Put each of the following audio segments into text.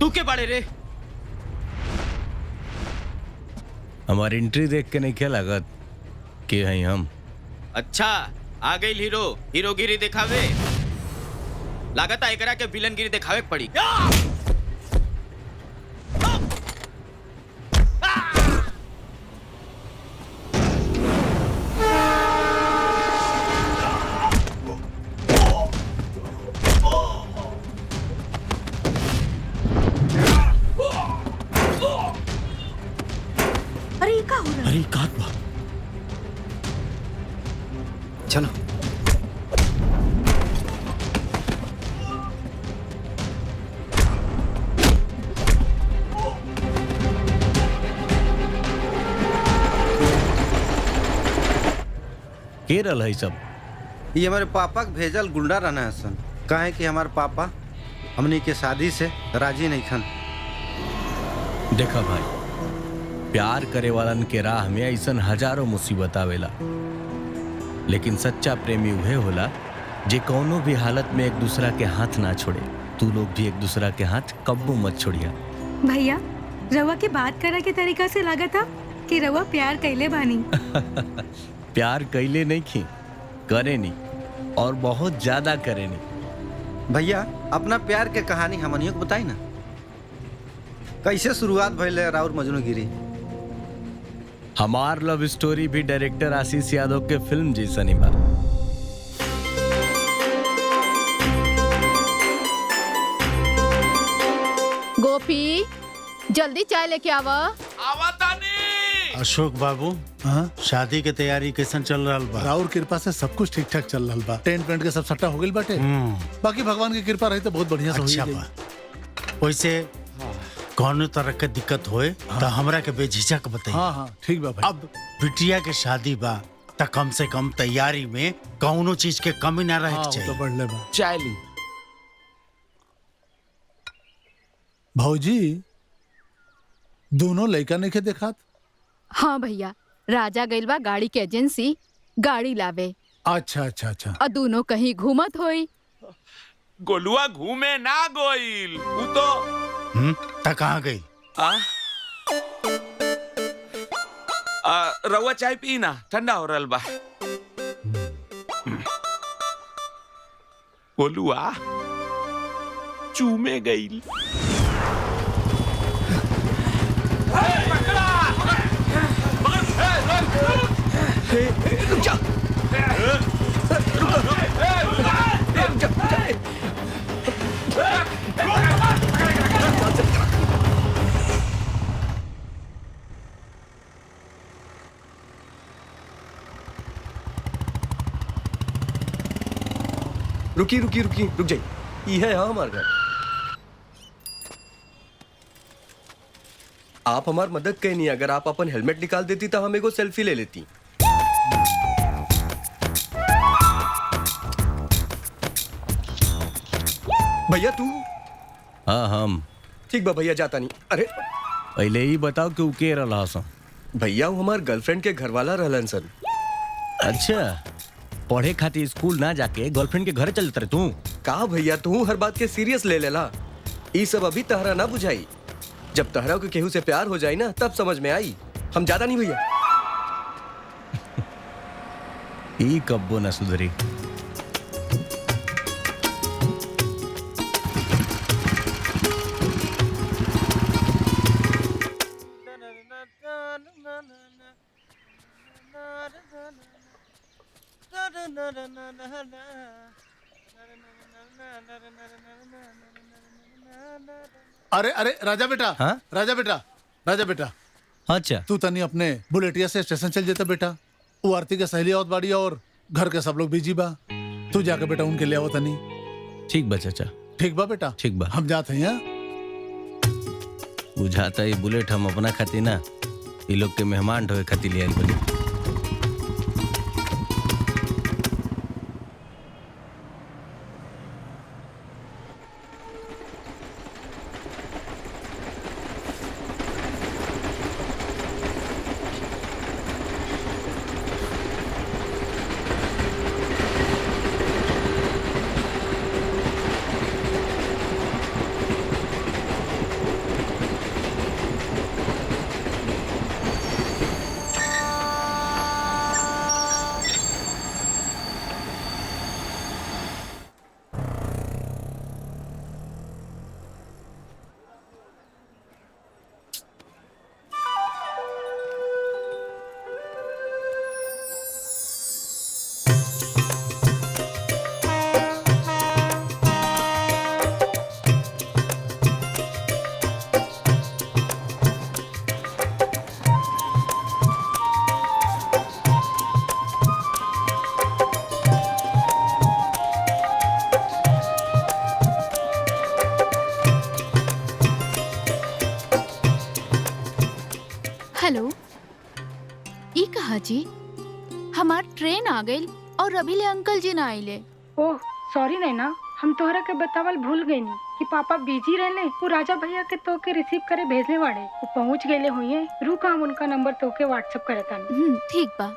तू के बाड़े रे? हमारी एंट्री देख के नहीं क्या लागत कि हैं हम? अच्छा, आ गई हीरो, हीरोगिरी दिखावे। लागत है एकरा के विलनगिरी दिखावे के पड़ी। अरे का बा? चलो। केरल है सब। ये हमारे पापा के भेजल गुंडा रहना है सन। काहे कि हमारे पापा हमनी के शादी से राजी नहीं खन। देखा भाई, प्यार करे वालन के राह में ऐसन हजारों मुसीबत आवेला, लेकिन सच्चा प्रेमी उहे होला जे कौनो भी हालत में एक दूसरा के हाथ ना छोड़े। तू लोग भी एक दूसरा के हाथ कब्बू मत छोड़िया। भैया, रवा के बात करा के तरीका से लगा था कि रवा प्यार कैले बानी। प्यार कैले नहीं खी, करे नहीं, और बहुत ज्यादा करे नहीं। भैया, अपना प्यार के कहानी हमनियों को बताई ना। कैसे शुरुआत भइल है राउर मजनूगिरी? हमार लव स्टोरी भी डायरेक्टर आशीष यादव के फिल्म जैसा नहीं बा। गोपी, जल्दी चाय लेके आवा। आवा तानी। अशोक बाबू, शादी के तैयारी कैसन चल रहा बा? राउर कृपा से सब कुछ ठीक ठाक चल रहा बा। टेंट पेंट के सब सट्टा हो गइल बाटे। बाकी भगवान की कृपा रही तो बहुत बढ़िया से अच्छा होई बा। वैसे कौनो तरह के दिक्कत होए तो हमरा के बेझिझक बताइए। हाँ, ठीक बा भाई। अब बिटिया के शादी बा तो कम से कम तैयारी में कौनो चीज के कमी ना रहे तो चाहिए। बढ़ले बा। चाय ली। भौजी, दोनों लड़का नहीं के देखात? हाँ भैया, राजा गइल बा गाड़ी के एजेंसी गाड़ी लावे। अच्छा अच्छा अच्छा। और दोनों कहीं घूमत होई। गोलुआ घूमे ना गोइल, उ तो ता कहाँ गई? रउआ चाय पी ना, ठंडा हो रहल बा। गोलुआ चूमे गइल। रुकी रुक जाइए। ये है हमारा घर। आप हमारी मदद कहीं नहीं। अगर आप अपन हेलमेट निकाल देती तो हम एगो सेल्फी ले लेती। भैया तू? हाँ हम। ठीक बा भैया, जाता नहीं। अरे पहले ही बताओ कि के रहा सा। भैया वो हमार गर्लफ्रेंड के घर वाला रहलन सन। अच्छा, पढ़े खातिर स्कूल ना जाके गर्लफ्रेंड के घर चलते रहे तू? का भैया, तू हर बात के सीरियस ले लेला। ये सब अभी तहरा ना बुझाई। जब तहरा के केहू से प्यार हो जाए ना तब समझ में आई। हम ज्यादा नहीं भैया। ई कब्बो न सुधरी। अरे अरे राजा बेटा। हाँ? राजा बेटा। अच्छा, तू तनी अपने बुलेटिया से स्टेशन चल जाता बेटा। वो आरती के सहेली और बाड़ी और घर के सब लोग बिजी बा। तू जाके बेटा उनके ले आओ तनी। ठीक बा चाचा। ठीक बा बेटा। ठीक बा। हम जाते हैं। बुझाता ये बुलेट हम अपना खातिर ना, ये लोग के मेहमान ढोए खातिर ले आइल बनी। हाजी, हमार ट्रेन आ गई और अभी ले अंकल जी ना आइले। ओह सॉरी नैना, हम तोहरा के बतावल भूल गई नी कि पापा बिजी रहले। वो राजा भैया के तो के रिसीव करे भेजले वाड़े, वो पहुंच गए हुई। रुका, हम उनका नंबर तो के व्हाट्सएप करे तानी। ठीक बा।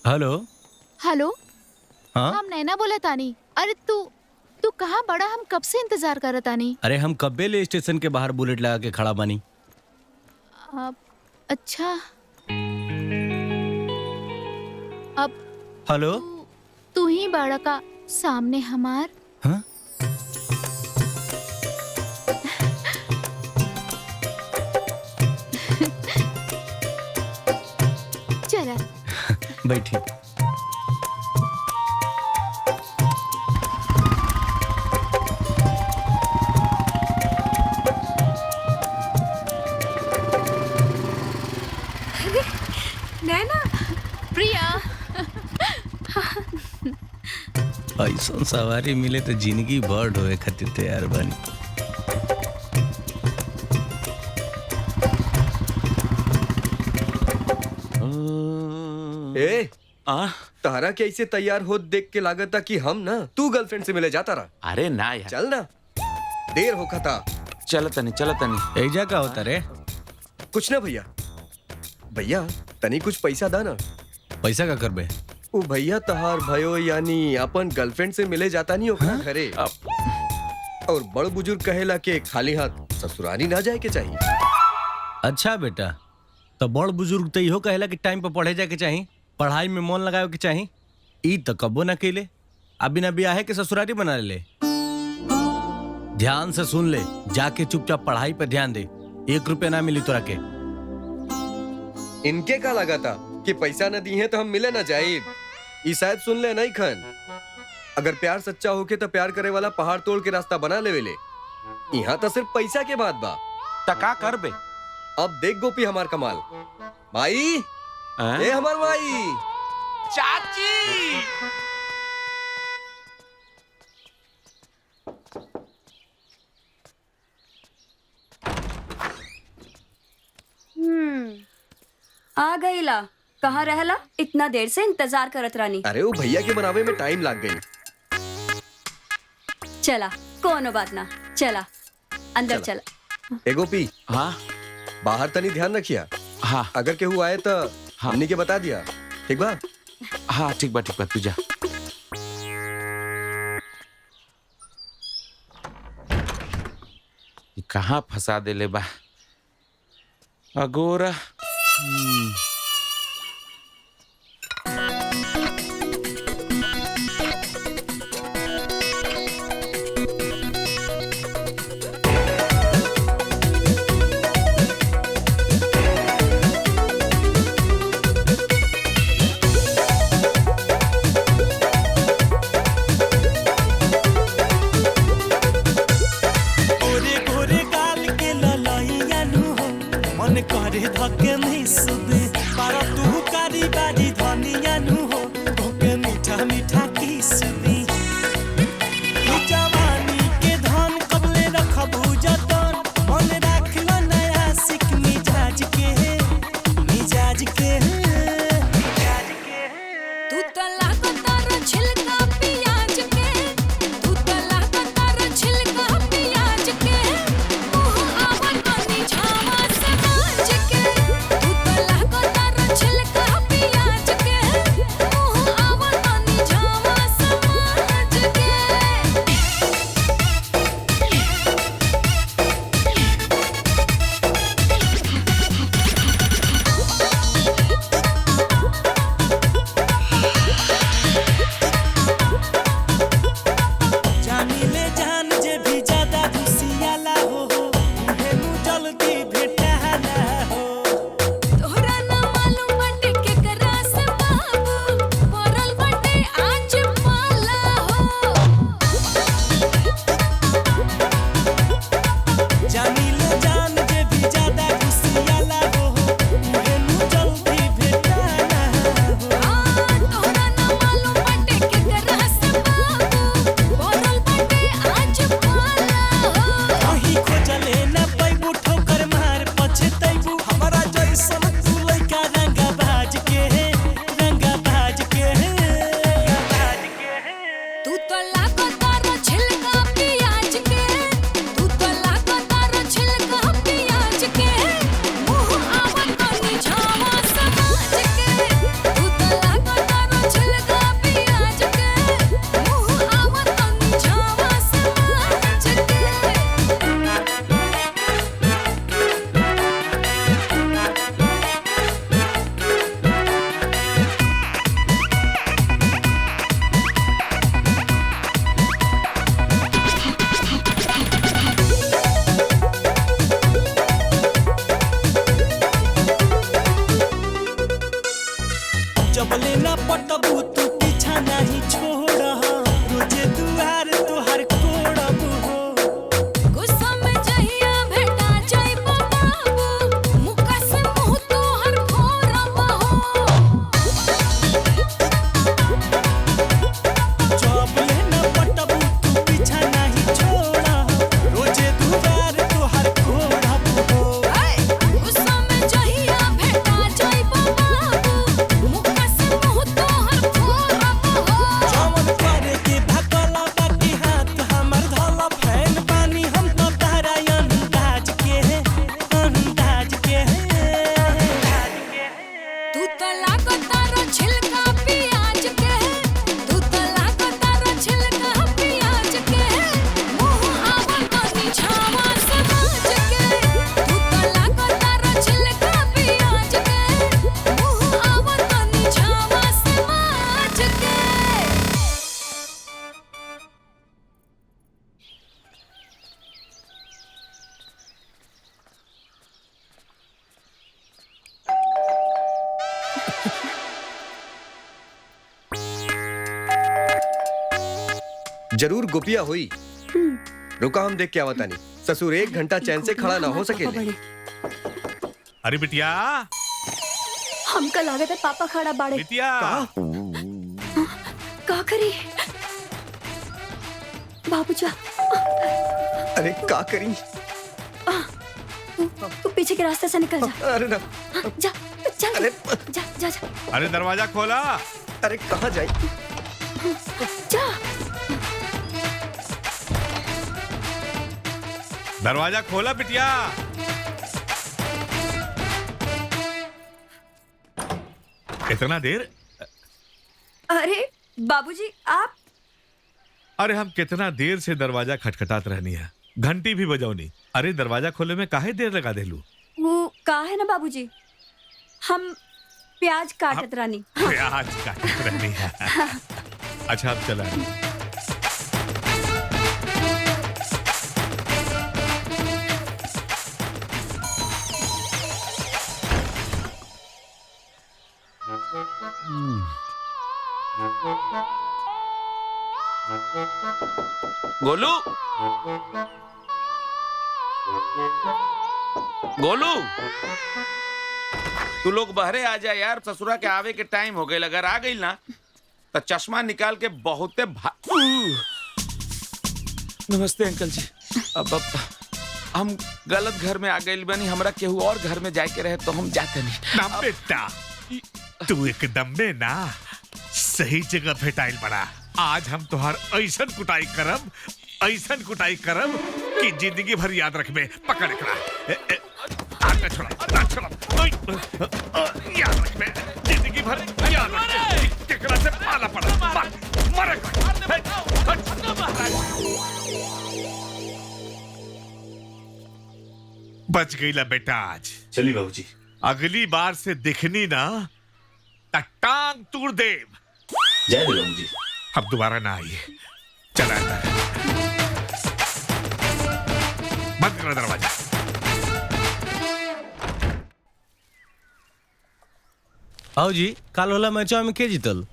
हेलो। हेलो, हाँ हम नैना बोला तानी। अरे तू कहाँ बड़ा? हम कब से इंतजार करत तानी। अरे हम कब्बे ले स्टेशन के बाहर बुलेट लगा के खड़ा बानी। अच्छा, अब हेलो। तू ही बड़ा का सामने हमार। हाँ? चला बैठी। नैना, प्रिया। ऐसा सवारी मिले तो जिंदगी बर्ड होए खातिर तैयार बानी। ए तारा के ऐसे तैयार हो देख के लागत था कि हम ना तू गर्लफ्रेंड से मिले जाता रहा। अरे ना यार, चल ना, देर हो था। चल तनी। एजा का होता रे? कुछ ना भैया, भैया तनी कुछ पैसा दा ना। पैसा का करबे? वो भैया तहार भयो यानी अपन गर्लफ्रेंड से मिले जाता नहीं ओकरा घरे। और बड़ बुजुर्ग कहेला के खाली हाथ ससुरारी ना जाए के चाहिए। अच्छा बेटा, तो बड़ बुजुर्ग तो इहो कहेला कि टाइम पर पढ़े जाए के चाहिए, पढ़ाई में मन लगावे के चाहिए। ई तो कबो ना केले, अभी ना बियाहे के ससुरारी बना ले। ध्यान से सुन ले, जाके चुपचाप पढ़ाई पे ध्यान दे। 1 रुपया ना मिली तोरा के। इनके का लगा था कि पैसा न दी है तो हम मिले ना जाए। ई शायद सुन ले नहीं खन। अगर प्यार सच्चा होके तो प्यार करे वाला पहाड़ तोड़ के रास्ता बना ले वेले। यहाँ तो सिर्फ पैसा के बात बा। टका कर बे। अब देख गोपी हमार कमाल। भाई ए हमार भाई। चाची। आ गईला। कहाँ रहला? इतना देर से इंतजार करत रानी। अरे वो भैया के बनावे में टाइम लग गई। चला, कोनो बात ना, चला अंदर चला। ए गोपी, हाँ बाहर तनी ध्यान रखिया। हाँ अगर केहू आए तो हमनी के बता दिया, ठीक बा? हाँ ठीक बा तू जा। कहाँ फंसा देले बा अगोरा। करे धके नहीं सुबे पारा तू कारी बारी धनिया नु हो धोके मीठा मीठा किसबी जवानी के धन कबले रखबू जतन मन राखल नया सिक मिजाज के तू तो लागतार छिलका पियाज के, तू तो लागतार छिलका पियाज के, मुँह आवर बनी झावा समाज के। तू तो लागतार छिलका पियाज के, जरूर गोपिया हुई। रुका, हम देख के आवता नहीं। ससुर 1 घंटा चैन से खड़ा ना हो सके। अरे बिटिया, हमका लागत है पापा खड़ा बाड़े। बिटिया, का करी बाबूजा? अरे का करी? तू पीछे के रास्ते से निकल जा। अरे ना, जा चल। अरे जा जा जा अरे दरवाजा खोला। अरे कहाँ जाई? जा। दरवाजा खोला बिटिया। इतना देर? अरे बाबूजी आप। अरे हम कितना देर से दरवाजा खटखटात रहनी है, घंटी भी बजाओनी। अरे दरवाजा खोले में काहे देर लगा देलू? वो का है ना बाबूजी, हम प्याज काटत रानी। प्याज काटत रहनी है। अच्छा अब चला। गोलू, गोलू, तू लोग बहरे आ जा यार, ससुरा के आवे के टाइम हो गए। अगर आ गई ना तो चश्मा निकाल के बहुते नमस्ते अंकल जी। अब हम गलत घर में आ गए बनी, हमरा केहू और घर में जाए के रहे तो हम जाते नहीं। ना बेटा, तू एकदम में ना सही जगह भेटाइल बड़ा। आज हम तुहार ऐसन कुटाई करब कि जिंदगी भर याद रखबे। पकड़ एकरा। ना छोड़ा, ना छोड़ा। याद रखबे, जिंदगी भर याद रखबे। केकरा से पाला पड़ा, मर बच गईला बेटा आज। चलिए बाबूजी। अगली बार से दिखनी ना त टांग तोड़ देव। जय बाबूजी। अब दोबारा ना आइए। चला अंदर। बंद करो दरवाजा। आओ जी, काल वाला मैचवा में के जीतल?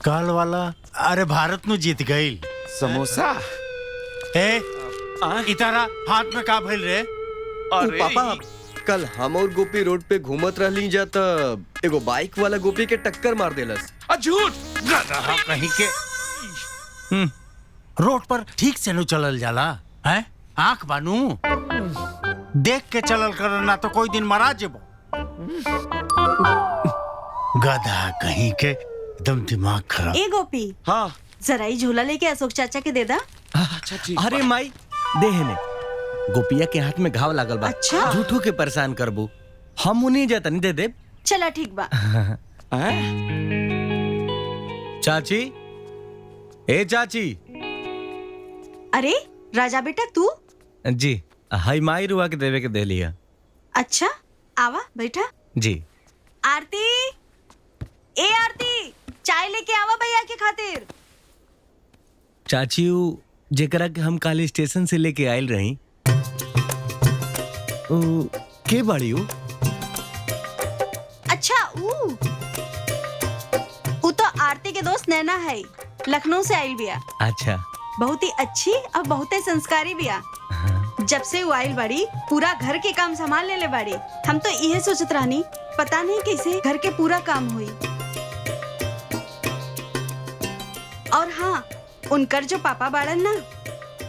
काल वाला अरे भारत नु जीत गई। समोसा। इतारा हाथ में का भइल रे? अरे पापा, कल हम और गोपी रोड पे घूमत रहली जा तब एगो बाइक वाला गोपी के टक्कर मार देलस। झूठ। गधा कहीं के। रोड पर ठीक से नु चलल जाला है? आंख बानू देख के चलल करना तो कोई दिन मरा जेबो। गधा कहीं के, एकदम दिमाग खराब। ए गोपी, हाँ जरा ही झोला लेके अशोक चाचा के दे दा। अच्छा ठीक। अरे माई देहने गोपिया के हाथ में घाव लागल बा। अच्छा। झूठो के परेशान करबू, हम उन्हीं जाता नहीं दे दे। चला ठीक बा। चाची, ए चाची। अरे राजा बेटा तू? जी, हाई माई रुआ के देवे के दे लिया। अच्छा आवा बैठा। जी। आरती, ए आरती, चाय लेके आवा भैया के खातिर। चाची जेकरा के हम काले स्टेशन से लेके आयल रही, के बाड़ी उ? अच्छा ऊ तो आरती के दोस्त नैना है, लखनऊ से आई बिया। अच्छा। बहुत ही अच्छी और बहुत ही संस्कारी बिया। जब से वो आइल बाड़ी पूरा घर के काम संभाल ले बाड़ी। हम तो यही सोचत रहनी, पता नहीं कैसे घर के पूरा काम हुई। और हाँ, उनकर जो पापा बाड़न ना,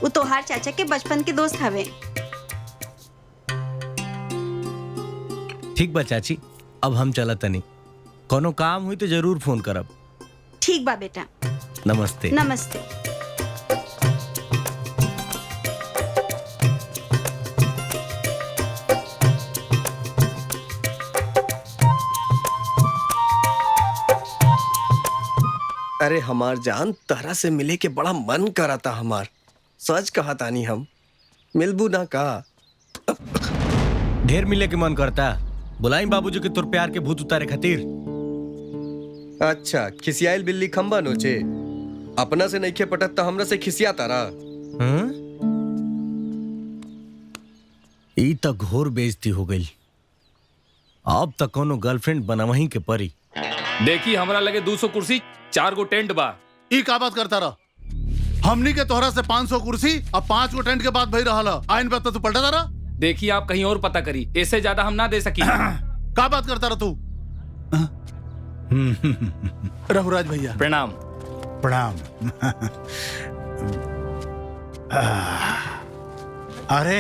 वो तोहार चाचा के बचपन के दोस्त हवे। ठीक बा चाची, अब हम चला तनी। कोनो काम हुई तो जरूर फोन करब। ठीक बा बेटा। नमस्ते। नमस्ते। अरे हमार जान, तहरा से मिले के बड़ा मन करा था हमार। सच कहा तानी हम, मिलबू ना का? ढेर मिले के मन करता। बुलाई बाबूजी के तोर प्यार के भूत उतारे खातिर। अच्छा, खिसियाइल बिल्ली खंबा नोचे। अपना से नहीं खे पटत तो हमरा से खिसिया तारा। ई तो घोर बेइज्जती हो गई। अब तक कोनो गर्लफ्रेंड बनवही के परी। देखी हमरा लगे 200 कुर्सी 4 गो टेंट बा। ई का बात करता रहा? हमनी के तोहरा से 500 कुर्सी अब 5 गो टेंट के बाद भई रहल आइन पे तू पलटा रहा। देखिए आप कहीं और पता करी, इससे ज्यादा हम ना दे सकी। का बात करता रहा तू? रघुराज भैया प्रणाम। प्रणाम। अरे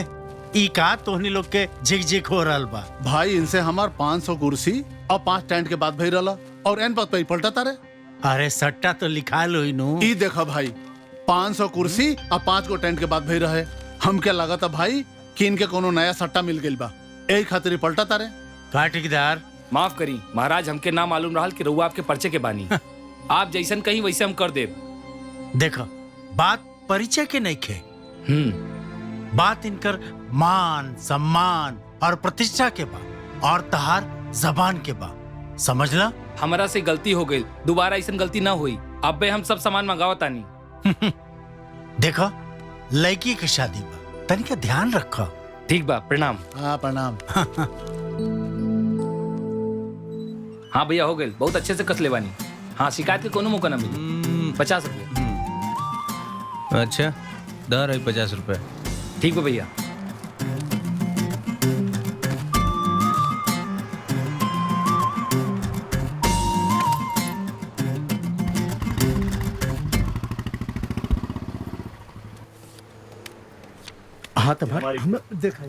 ई का तोहनी लोग के झिक झिक हो रहल बा? भाई इनसे हमार 500 कुर्सी और 5 टेंट के बाद भई रहल और एन बात पे पलटा तारे। अरे सट्टा तो लिखा लो इनू। ई देखा भाई 500 कुर्सी और 5 गो टेंट के बाद भई रहे। हम क्या लगा था भाई कि इनके कोनो नया सट्टा मिल गइल बा, यही खातिर पलटा तारे। का ठेकेदार? माफ करी महाराज, हमके ना मालूम रहल कि रउआ आपके पर्चे के बानी। आप जैसन कहीं वैसे हम कर देब। देखो बात परिचय के नहीं खे, बात इनकर मान सम्मान और प्रतिष्ठा के बा और तहार जबान के बा, समझला? हमारा से गलती हो गई, दोबारा ऐसा गलती ना हुई। अब बे हम सब सामान मंगावा तानी। देखो लड़की की शादी बा, तनिका ध्यान रखो। ठीक बा, प्रणाम। हाँ प्रणाम। हाँ भैया हो गए, बहुत अच्छे से कस लेवानी। हाँ शिकायत के कोनो मौका ना मिली। 50 रुपये। अच्छा दर 50 रुपए। ठीक है भैया। हाँ तो भाई देखा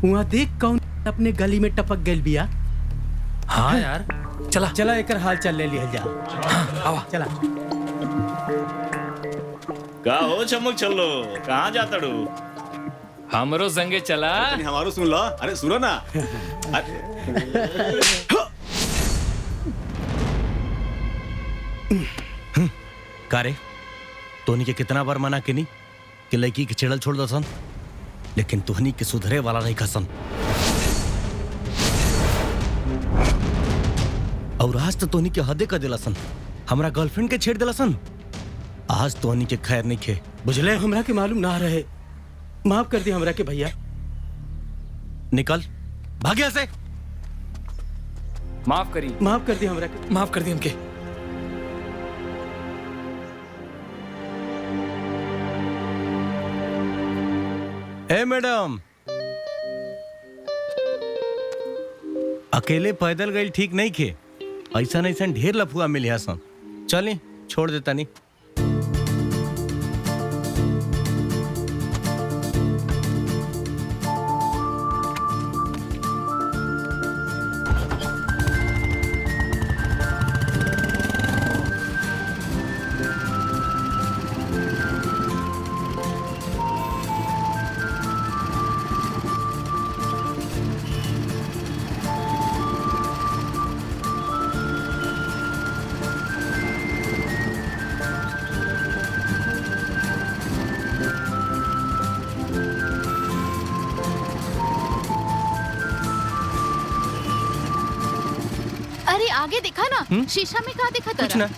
वहाँ देख कौन अपने गली में टपक गई बिया। हाँ यार चला चला एकर हाल चाल ले लिया जा। आवा चला। का हो चमक चलो, कहाँ जाता डू? हमरो संगे चला। हमारो सुन लो। अरे सुनो ना। कारे तोहनी के कितना बार मना के नहीं कि लड़की के छेड़ल छोड़ दसन, लेकिन तुहनी के सुधरे वाला नहीं खसन। और आज तो तोहनी के हदे कर दिलसन, हमरा गर्लफ्रेंड के छेड़ दिलसन। आज तोहनी के खैर नहीं खे, बुझले? हमरा के मालूम ना रहे, माफ कर दी हमरा के भैया। निकल भाग्य से। माफ करी, माफ कर दी हमरा के, माफ कर दी हमके। ए मैडम, अकेले पैदल गई ठीक नहीं खे, ऐसा ऐसा ढेर लफुआ मिले सन। चली छोड़ देता नहीं। अरे आगे देखा ना, शीशा में क्या देखा कुछ ना।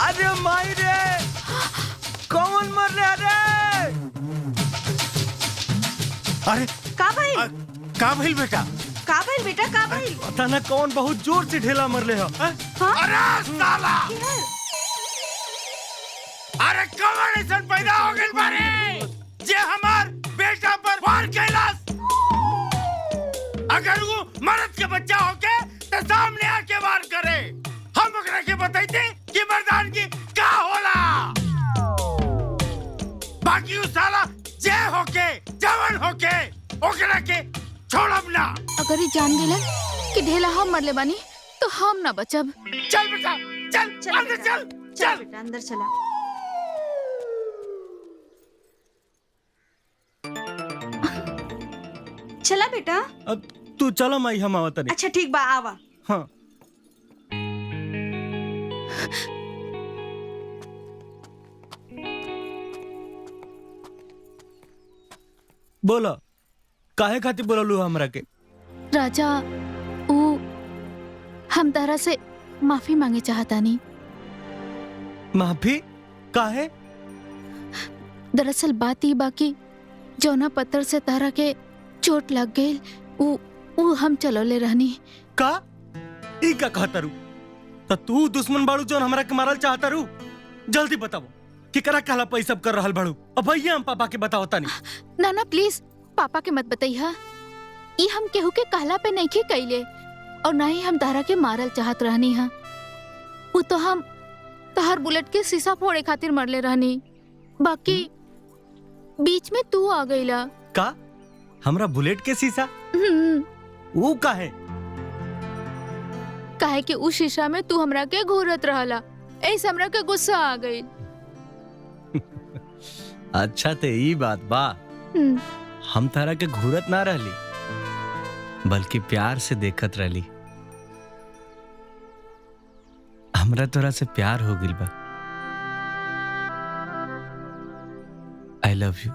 अरे माई रे, कौन मर रहा रे? अरे का भाई? का भइल बेटा? का भाई बेटा, का भाई? पता ना कौन बहुत जोर से ढेला मर ले हो। अरे साला! अरे कौन ऐसा पैदा हो गइल बारे जे हमार बेटा पर वार कैलास? अगर वो मरद के बच्चा होके तो सामने आके वार करे। हम ओकरा के बताइते कि मर्दानगी का होला। बाकी उस साला जय होके जवान होके ओकरा के छोड़ब ना। अगर ये जान गेलन कि ढेला हम मरले बानी तो हम ना बचब। चल बेटा चल अंदर चल चल बेटा अंदर चला। चला बेटा। अब तू चलो माई हम आवत नहीं। अच्छा ठीक बा आवा। हाँ बोलो काहे खातिर बोललू हमरा के? राजा वो हम तारा से माफी मांगे चाहता नहीं। माफी काहे? दरअसल बात ही बाकी जौना पत्थर से तारा के चोट लग गई वो हम चलोले रहनी। का ई का कहता रू? तो तू दुश्मन बाड़ू जो हमरा के मारल चाहता रू? जल्दी बताओ कि करा कहला पे सब कर रहल बाड़ू। अब भैया हम पापा के बताओ तानी। ना ना प्लीज पापा के मत बताइहा। ई हम केहू के कहला पे नहीं के कैले और ना ही हम तारा के मारल चाहत रहनी हा। वो तो हम तहर बुलेट के शीशा फोड़े खातिर मरले रहनी। बाकी बीच में तू आ गईला। का हमरा बुलेट के शीशा? वो काहे? काहे कि उस शीशा में तू हमरा के घूरत रहला। ऐसे हमरा के गुस्सा आ गई। अच्छा ते ई बात बा। हम तारा के घूरत ना रहली बल्कि प्यार से देखत रहली। हमरा तोरा से प्यार हो गिल बा। आई लव यू।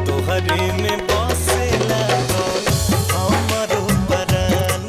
तोहरे में बसेला अमर परान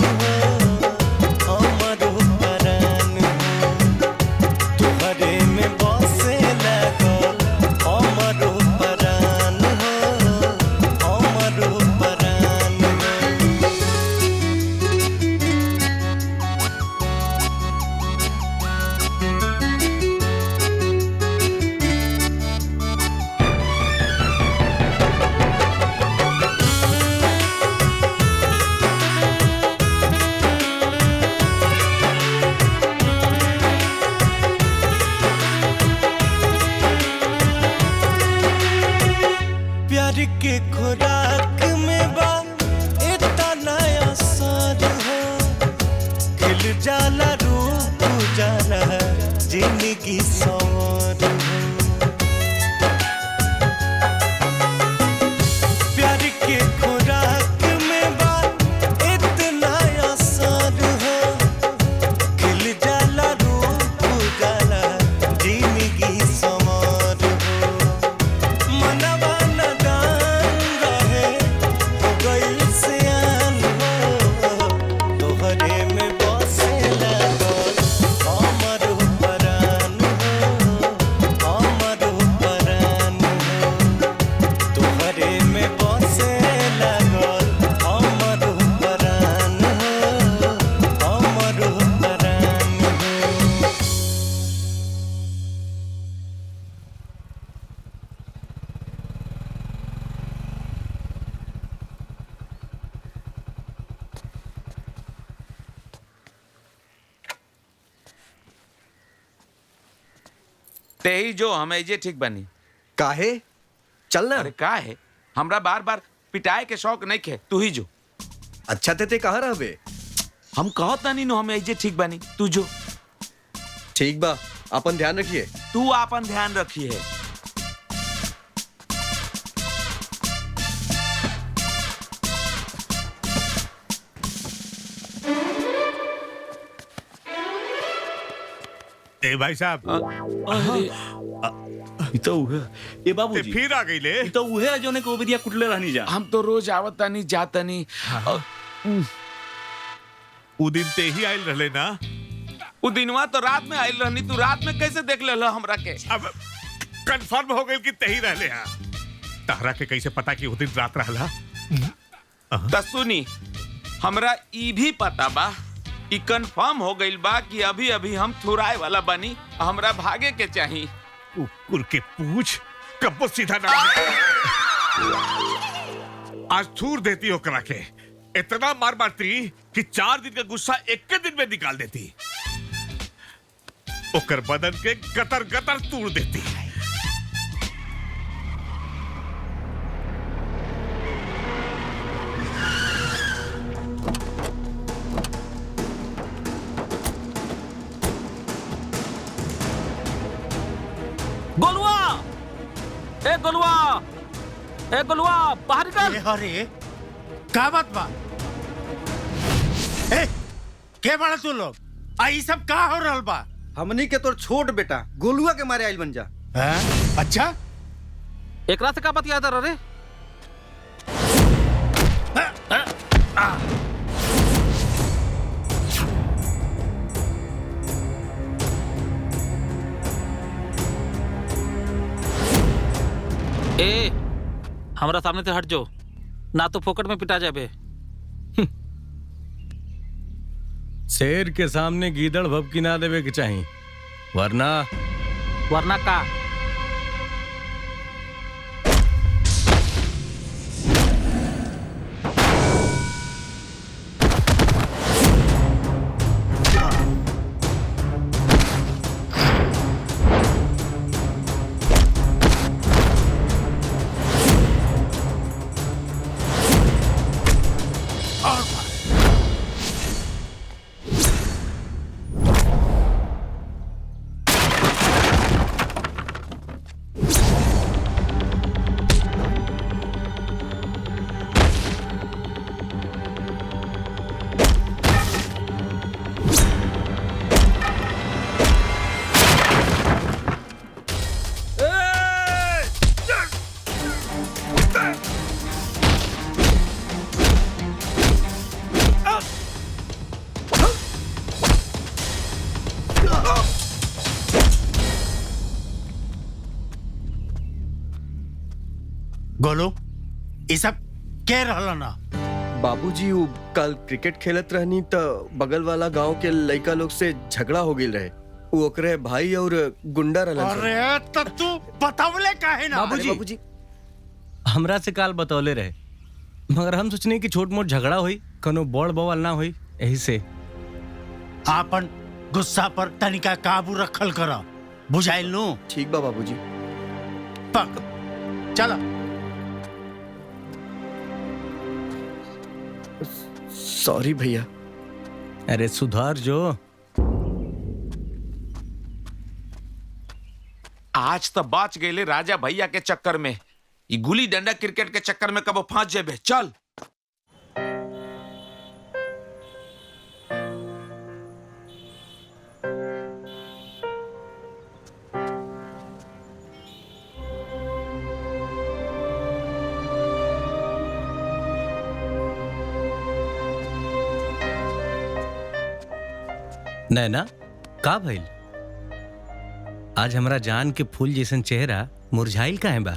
प्यार के खुराक में बा इतना असर हो खिल जाला रूप जाला जिंदगी सवार हो प्यार के खुराक में बा इतना असर हो खिल जाला रूप जाला जिंदगी सवार हो मनवा नदान रहे हो गइल सियान हो तोहरे में बसे लगल हमर परान हो हमर परान हो तोहरे में बसे लगल हमर परान हो हमर परान हो ते ही जो हम एजे ठीक बनी काहे चलना अरे का है हमरा बार बार पिटाए के शौक नहीं खे तू ही जो अच्छा ते कहाँ रहबे हम कहत नहीं नो हम एजे ठीक बनी तू जो ठीक बा अपन ध्यान रखिए तू अपन ध्यान रखी है ए भाई साहब तो उहे ए बाबूजी फिर आ गई ले तो उहे जोने को विदिया कुटले रहनी जा हम तो रोज आवतानी जातानी उ दिन ते ही आयल रहले ना उ दिनवा तो रात में आइल रहनी तू रात में कैसे देख ले हमरा के अब कंफर्म हो गई कि ते ही रहले हां तारा के कैसे पता कि उ दिन रात रहला त सुनी हमरा ई भी पता बा ई कंफर्म हो गइल बा कि अभी अभी हम थुराए वाला बनी हमरा भागे के चाहिए कुकुर के पूछ कब्बो सीधा ना आज थूर देती हो करा के इतना मार मारती कि 4 दिन का गुस्सा एक के दिन में निकाल देती ओकर बदन के गतर गतर तोड़ देती गोलुआ ए गोलुआ बाहर निकल अरे का बात बा ए के बड़ा तू लोग आई सब का हो रहल बा हमनी के तोर छोट बेटा गोलुआ के मारे आइल बन जा अच्छा एकरा से का बात याद रे ए हमरा सामने से हट जो ना तो फोकट में पिटा जाबे शेर के सामने गीदड़ भभकी ना देवे के चाहिए वरना का गोलू ये सब के रहला ना बाबूजी उ कल क्रिकेट खेलत रहनी त बगल वाला गांव के लड़का लोग से झगड़ा हो गई रहे वो ओकरे भाई और गुंडा रहलन सन। अरे त तू बतावले काहे ना बाबूजी हमरा से काल बतौले रहे मगर हम सोचने की छोट मोट झगड़ा हुई कनो बड़ बवाल ना हुई यही से आपन गुस्सा पर तनिका काबू रखल करा बुझाइल नु ठीक बा बाबूजी पक चला सॉरी भैया। अरे सुधार जो। आज तो बच गए राजा भैया के चक्कर में। ये गुली डंडा क्रिकेट के चक्कर में कब फंस जेबे। चल नैना का भइल? आज हमरा जान के फूल जैसन चेहरा मुरझाइल काहे बा?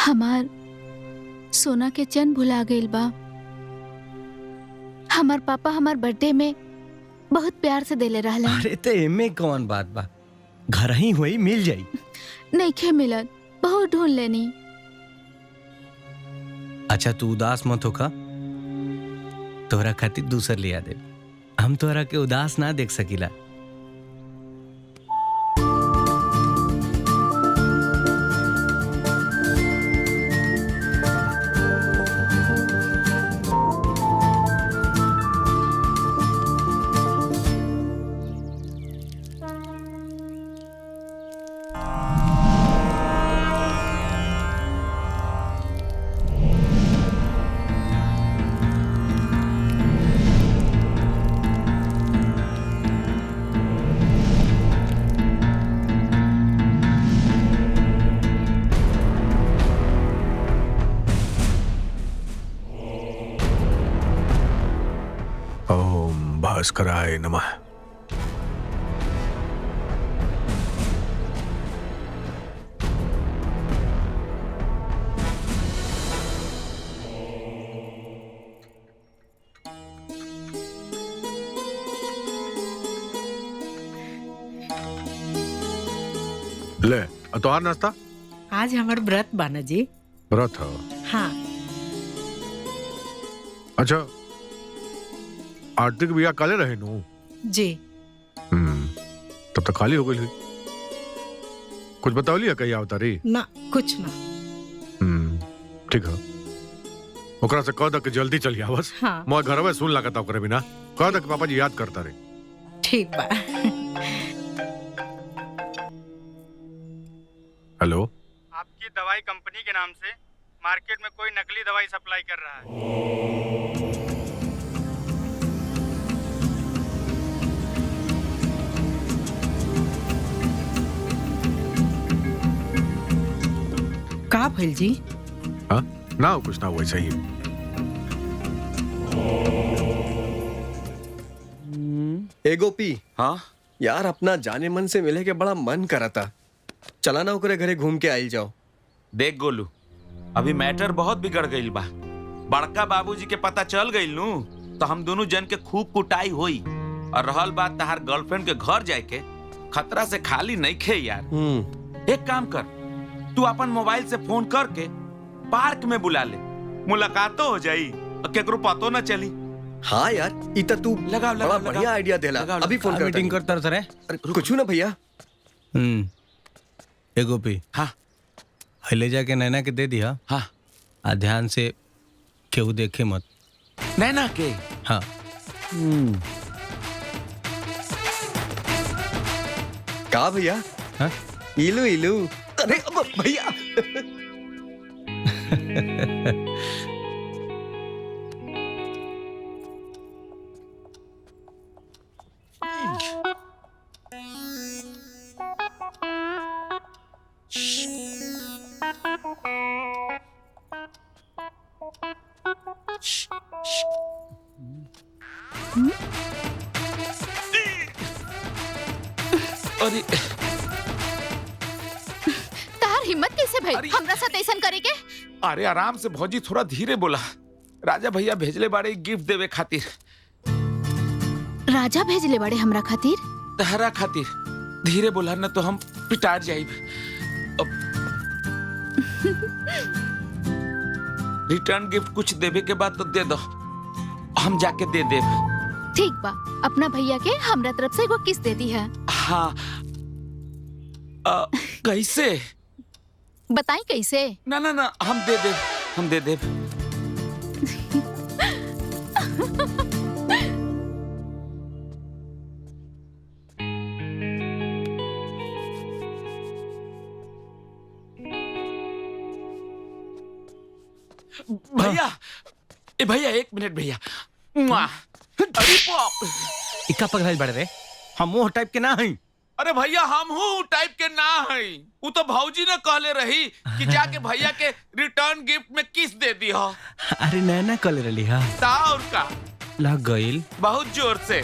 हमार सोना के चैन भुला गइल बा। हमार पापा हमार बर्थडे में बहुत प्यार से देले रहला। अरे ते एमे कौन बात बा, घर ही हुई मिल जाई। नइखे मिलत, बहुत ढूंढ लेनी। अच्छा तू उदास मत होका, तोहरा खातिर दूसर लिया दे। हम तोहरा के उदास ना देख सकीला। भास्कराय नमः। ले तोहार नाश्ता। आज हमार व्रत बाना जी। व्रत हो? हाँ। अच्छा आरती के बिया काले रहे नु जी। तब तक खाली हो गई। कुछ बताओ लिया कहीं आवता रही ना कुछ ना। ठीक है। ओकरा से कह द कि जल्दी चली आवस। हाँ। मोर घर में सुन लागत ओकरे बिना। कह द कि पापा जी याद करता रहे। ठीक बा। हेलो, आपकी दवाई कंपनी के नाम से मार्केट में कोई नकली दवाई सप्लाई कर रहा है। का भइल जी? हाँ ना कुछ ना वैसा ही। ए गोपी। हाँ यार अपना जाने मन से मिले के बड़ा मन करा था। चला ना ओकरे घरे घूम के आइल जाओ। देख गोलू, अभी मैटर बहुत बिगड़ गईल बा। बड़का बाबूजी के पता चल गईल नु तो हम दोनों जन के खूब कुटाई होई। और रहल बात तहार गर्लफ्रेंड के घर जाए के, खतरा से खाली नहीं खे यार। एक काम कर, तू अपन मोबाइल से फोन करके पार्क में बुला ले, मुलाकात तो हो जाई और केकरो पतो न चली। हाँ यार इतना तू लगा बड़ा बढ़िया आइडिया देला। अभी फोन कर मीटिंग करता रहे। कुछ ना भैया। ए गोपी। हाँ ले जाके नैना के दे दिया। हाँ आ ध्यान से केहू देखे मत। नैना के? हाँ। का भैया? हाँ? इलू इलू। अरे अब भैया। अरे तार हिम्मत कैसे भाई हमरा साथ ऐसा करे के? अरे आराम से भौजी, थोड़ा धीरे बोला। राजा भैया भेजले बाड़े गिफ्ट देवे खातिर। राजा भेजले बाड़े हमरा खातिर? तहरा खातिर। धीरे बोला न तो हम पिटार जाइब। रिटर्न गिफ्ट कुछ देवे के बाद तो दे दो, हम जाके दे देव। ठीक बा, अपना भैया के हमरा तरफ से एगो किस दे दी है। हाँ कैसे बताई कैसे? ना ना ना हम दे देव, हम दे देव। भैया ए भैया 1 मिनट भैया। मुआ। अरे बाप। इका पगलाइल बड़े रे, हम वो टाइप के ना हई। अरे भैया हम हूँ टाइप के ना है। वो तो भौजी ने कहले रही कि जाके भैया के रिटर्न गिफ्ट में किस दे दी हो। अरे नैना कल रही हा और का लग गईल बहुत जोर से।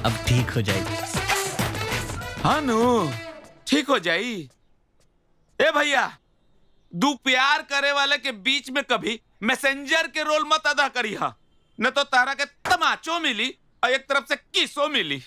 अब ठीक हो जाएगी। हाँ नु ठीक हो जाई। ए भैया दो प्यार करे वाले के बीच में कभी मैसेंजर के रोल मत अदा करी हा, न तो तारा के तमाचो मिली और एक तरफ से किसो मिली।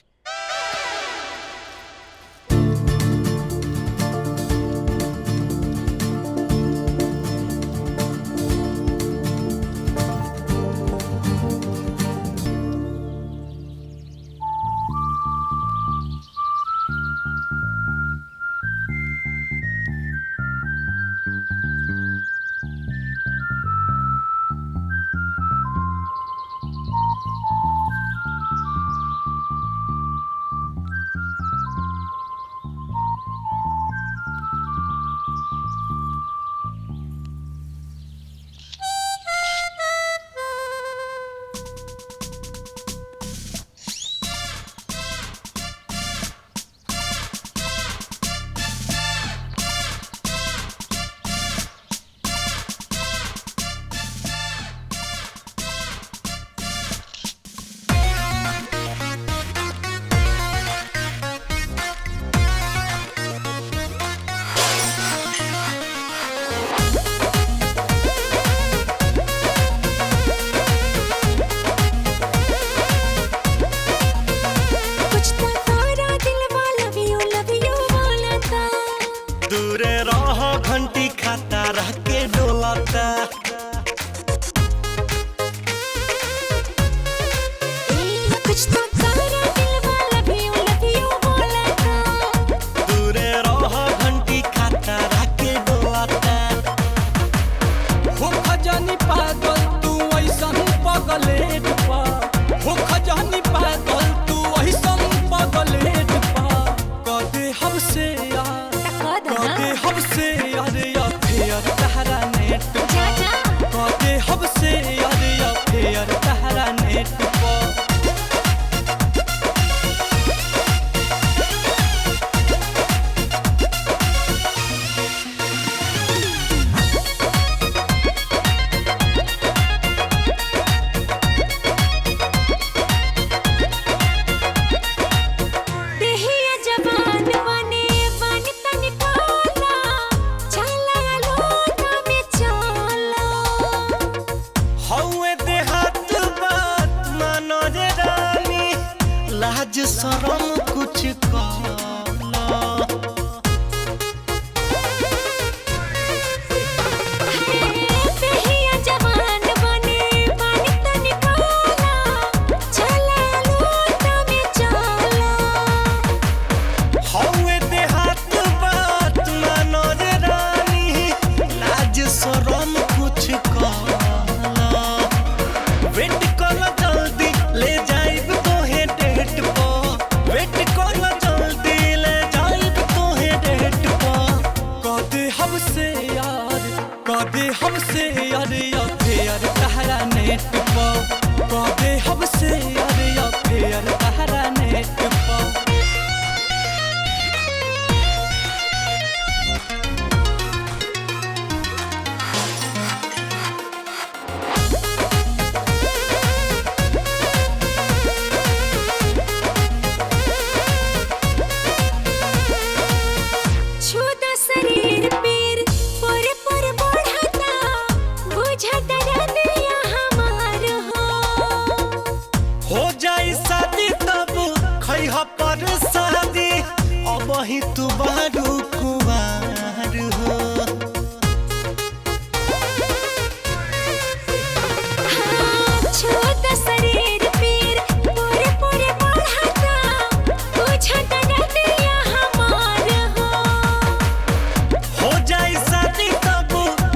हो जाई शादी तब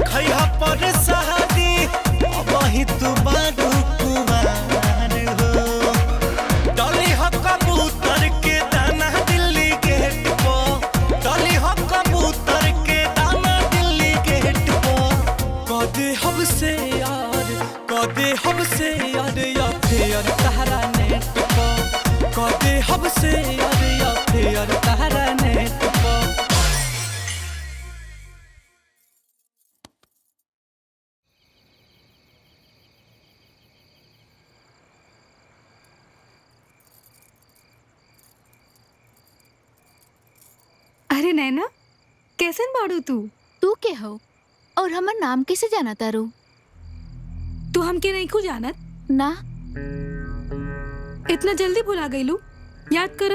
खैहा पर शादी नैना कैसन बाड़ू तू? तू के हो और हमर नाम कैसे जाना तारू? तू हमके नहीं को जानत? ना। इतना जल्दी भुला गईलू? याद कर।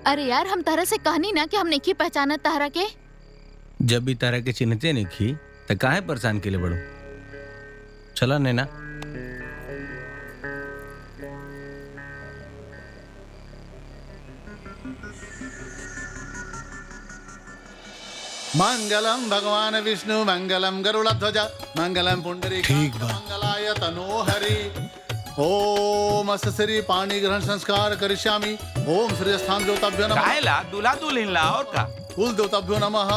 अरे यार हम तारा से कहनी ना कि हम नहीं पहचानत तारा के। जब भी तारा के चिन्हते नहीं खी तो काहे परेशान के लिए बड़ो। चला नैना। मंगलम भगवान विष्णु मंगलम गरुड़ध्वज मंगलम पुंडरीक मंगलाय तनोहरि। ओम अस्य श्री पाणी ग्रहण संस्कार करिष्यामि। ओम श्री स्थान देवताभ्यो नमः। काहेला दूल्हा दुल्हन ला और का कुल देवताभ्यो नमः।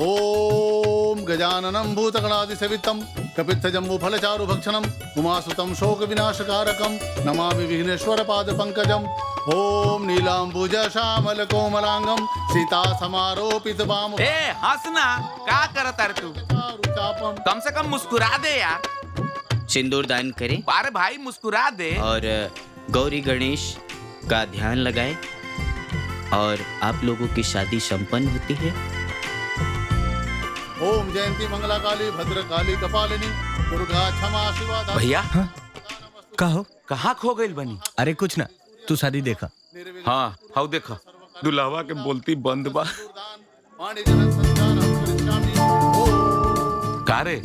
ओम गजाननं भूतगणादि सेवितं कपित्थ जम्बू फलचारु भक्षणं उमासुतं शोक विनाशकारकं नमामि विघ्नेश्वर पाद पंकजम। ओम नीलांबुज श्यामल कोमलांगम सीता समारोपित बाम। ए हंसना का करत रे तू? कम से कम मुस्कुरा दे यार। सिंदूर दान करें। अरे भाई मुस्कुरा दे। और गौरी गणेश का ध्यान लगाएं और आप लोगों की शादी संपन्न होती है। ओम जयंती मंगला काली भद्र काली कपालिनी दुर्गा क्षमा शिवा। भैया कहो कहाँ खो गई बनी? अरे कुछ ना, तू शादी देखा। हाँ हाउ देखा दुल्हवा के बोलती बंद बा। का रे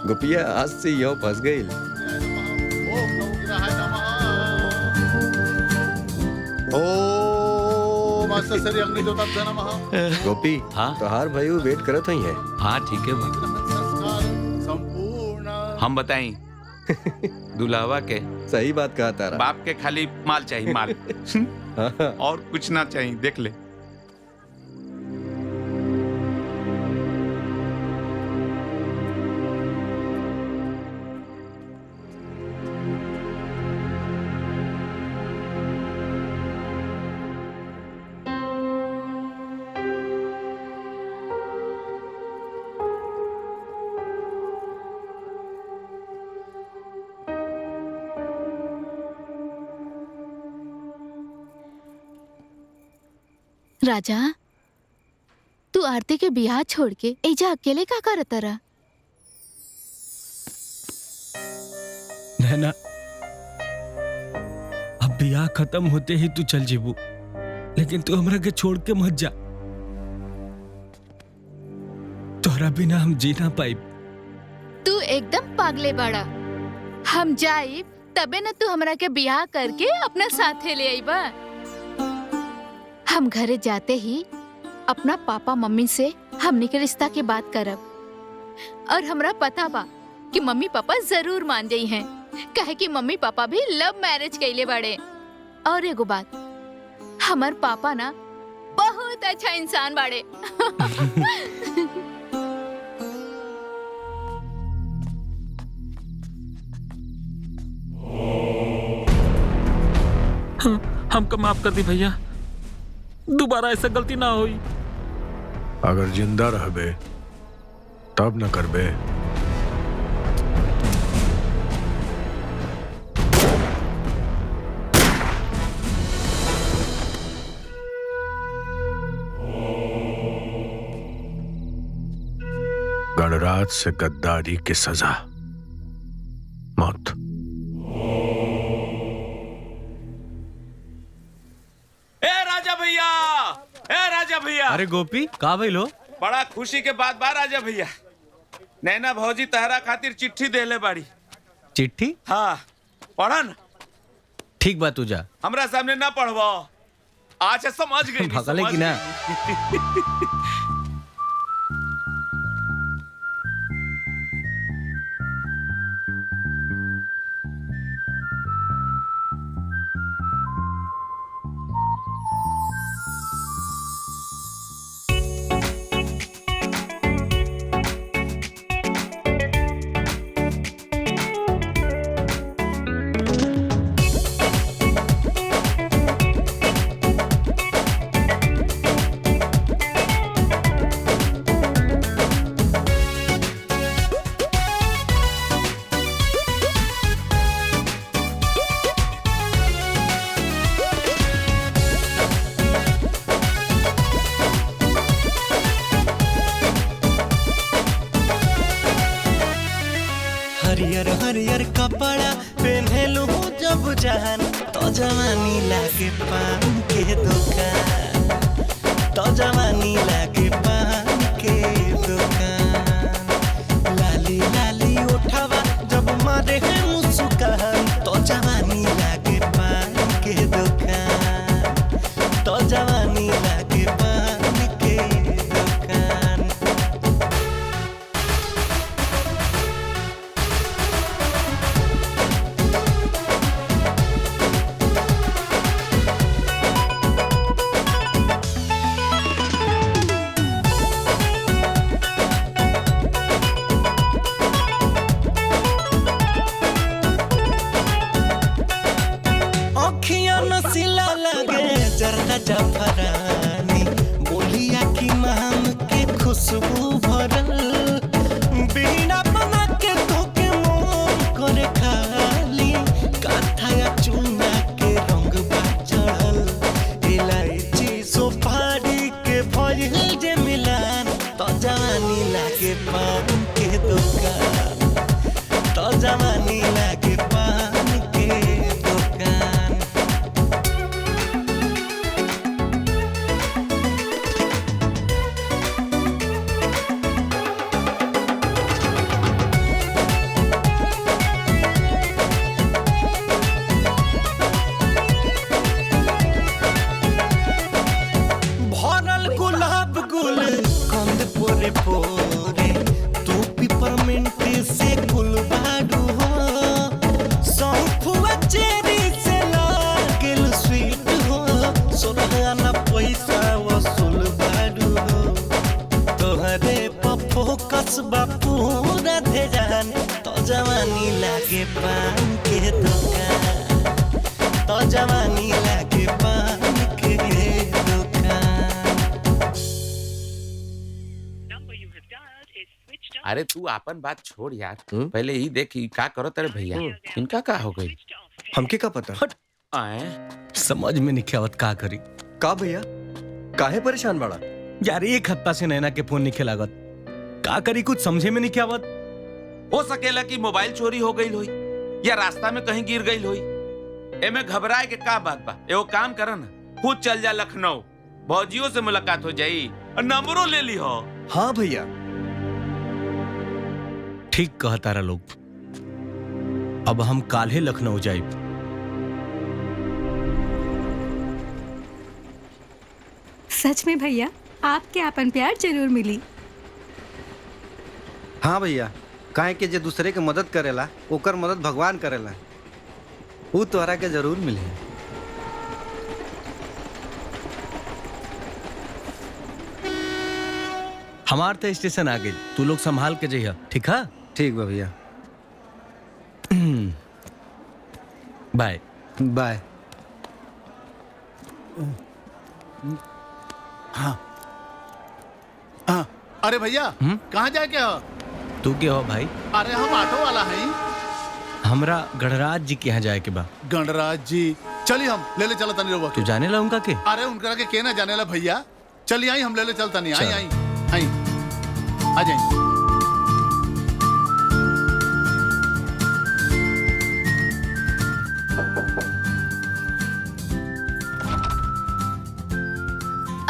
गोपिया आज से यो फंस गई। ओम अस्य श्री अग्निदेवताभ्यो नमः। गोपी तोहार भाई वेट करत हई है। हाँ ठीक है हम बताई दुल्हवा के सही बात कहा तारा। बाप के खाली माल चाहिए माल और कुछ ना चाहिए। देख ले राजा तू आरती के बियाह छोड़ के एजा अकेले का करत रहा? नैना अब बियाह खत्म होते ही तू चल जीबू, लेकिन तू हमरा के छोड़ के मत जा। तोहरा बिना हम जी ना पाई। तू एकदम पागले बड़ा। हम जाइब तबे न तू हमरा के बियाह करके अपना साथे ले आईबा। हम घरे जाते ही अपना पापा मम्मी से हमनी के रिश्ता की बात करब और हमरा पता बा कि मम्मी पापा जरूर मान जाई हैं, कहे कि मम्मी पापा भी लव मैरिज कइले बाड़े। और एगो बात, हमार पापा ना बहुत अच्छा इंसान बाड़े। हमको माफ कर दी भैया, दोबारा ऐसा गलती ना हुई। अगर जिंदा रहबे तब न करबे। गणराज से गद्दारी की सजा मौत। भैया अरे गोपी का भइलो? बड़ा खुशी के बात बा राजा भैया। नैना भौजी तहरा खातिर चिट्ठी देले बाड़ी। चिट्ठी? हाँ पढ़न। ठीक बात तू जा। हमरा सामने ना पढ़वा। आज समझ गई। भगले की ना। हरियर कपड़ा पहने लू जब जान तो जवानी लागे पान के दुकान, तो जवानी लागे पान के दुकान। लाली लाली उठावा जब मारे है मुस्कान तो जवानी लागे पान के दुकान, तो जवानी लागे पान के दुकान। अखियां नसीला लगे जरदा जफरानी, बोलिया की माम के खुशबू भरल, बीड़ा बना के धोके मोम करे खाली, काथाया चूना के रंग बा चढ़ल, इलायची सुपारी के भइल जे मिलान तो जवानी लागे पान के दुकान, तो जवानी लागे पान के दुकान। भरल गुलाब गुल कंद पोरे पोरे, तू पिपरमिंट से गुलबाडू हो, सौंफुआ चेरी से लागल स्वीट हो, सोलहाना पैसा वसूल बाडू हो, तोहरे पप्पो कसबा पूरा ध्यान तो जवानी लागे पान के दुकान, तो जवानी लागे पान के दुकान। अरे तू अपन बात छोड़ यार, पहले ही देख ई का करो तेरे भैया, इनका का हो गई? हमके का पता? आए समझ में नहीं आवत का करी। का भैया काहे परेशान बड़ा? यार एक हफ्ता से नैना के फोन नहीं लागत, का करी कुछ समझे में नहीं आवत। हो सकेला कि मोबाइल चोरी हो गई होई या रास्ता में कहीं गिर गई होई। एमे घबराए के का बात बा? एगो काम कर ना, खुद चल जा लखनऊ, भौजियों से मुलाकात हो जाई और नंबरों ले ली हो। हाँ भैया ठीक कहा तारा लोग, अब हम काल्हे लखनऊ जाइब। सच में भैया आपके आपन प्यार जरूर मिली। हाँ भैया, काहे के जे दूसरे के मदद करेला ओकर मदद भगवान करेला, वो तोहरा के जरूर मिले। हमार तो स्टेशन आ गई, तू लोग संभाल के जइहा, ठीक है? ठीक बा भैया। Bye bye. हाँ हाँ। अरे भैया कहाँ जाए क्या हो? तू के हो भाई? अरे हम ऑटो वाला हैं। हमरा गणराज जी के यहाँ जाए के बा। गणराज जी चलिए हम ले ले चला तनी रहुआ के। तू जाने ला उनका के? अरे उनका के ना जाने ला भैया, चलिए आई हम ले ले चलता नहीं। आई आई आई आ जाए।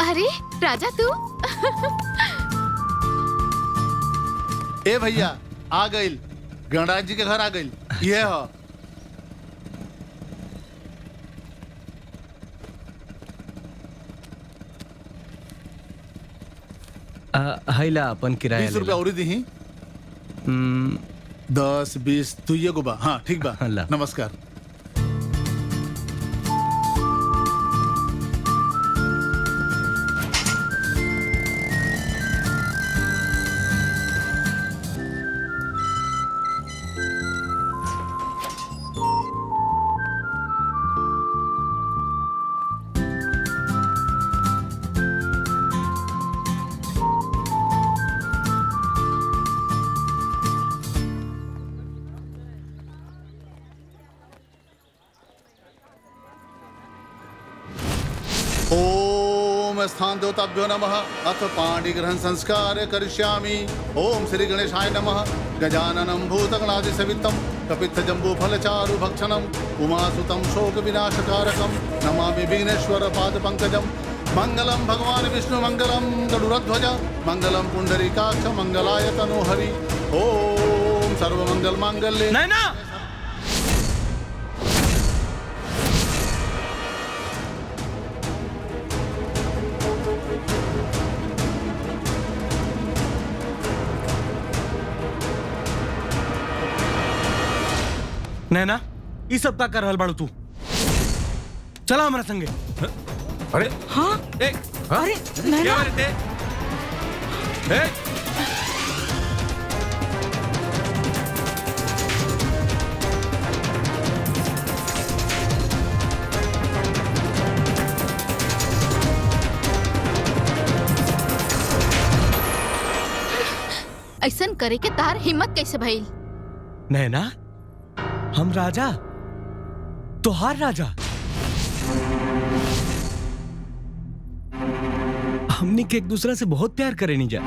अरे राजा तू ए भैया आ गई, गणराज जी के घर आ गई। ये हो हैला अपन किराया 20 रुपया और दी। 10 20 तू ये गुबा। हाँ ठीक बा, नमस्कार। ओम स्थान देवताभ्यो नमः। अथ पाणिग्रहण संस्कार करिष्यामि। ओम श्री गणेशाय नमः। गजाननं भूतगणाधिसेवितं कपित्थ जम्बू फल चारु भक्षणम उमासुतम शोक विनाशकारकम नमामि विघ्नेश्वर पाद पंकजम मंगलम भगवान विष्णु मंगलम गरुड़ध्वज मंगलम पुंडरीकाक्ष मंगलाय तनोहरि ओम सर्वमंगल मांगल्ये। नैना नैना ई सब का कर रहल बाड़ू तू? चला हमारा संगे। अरे हाँ अरे नैना ऐसन करे के तार हिम्मत कैसे भइल? नैना हम राजा तोहार राजा हमने के एक दूसरा से बहुत प्यार करे नहीं जा।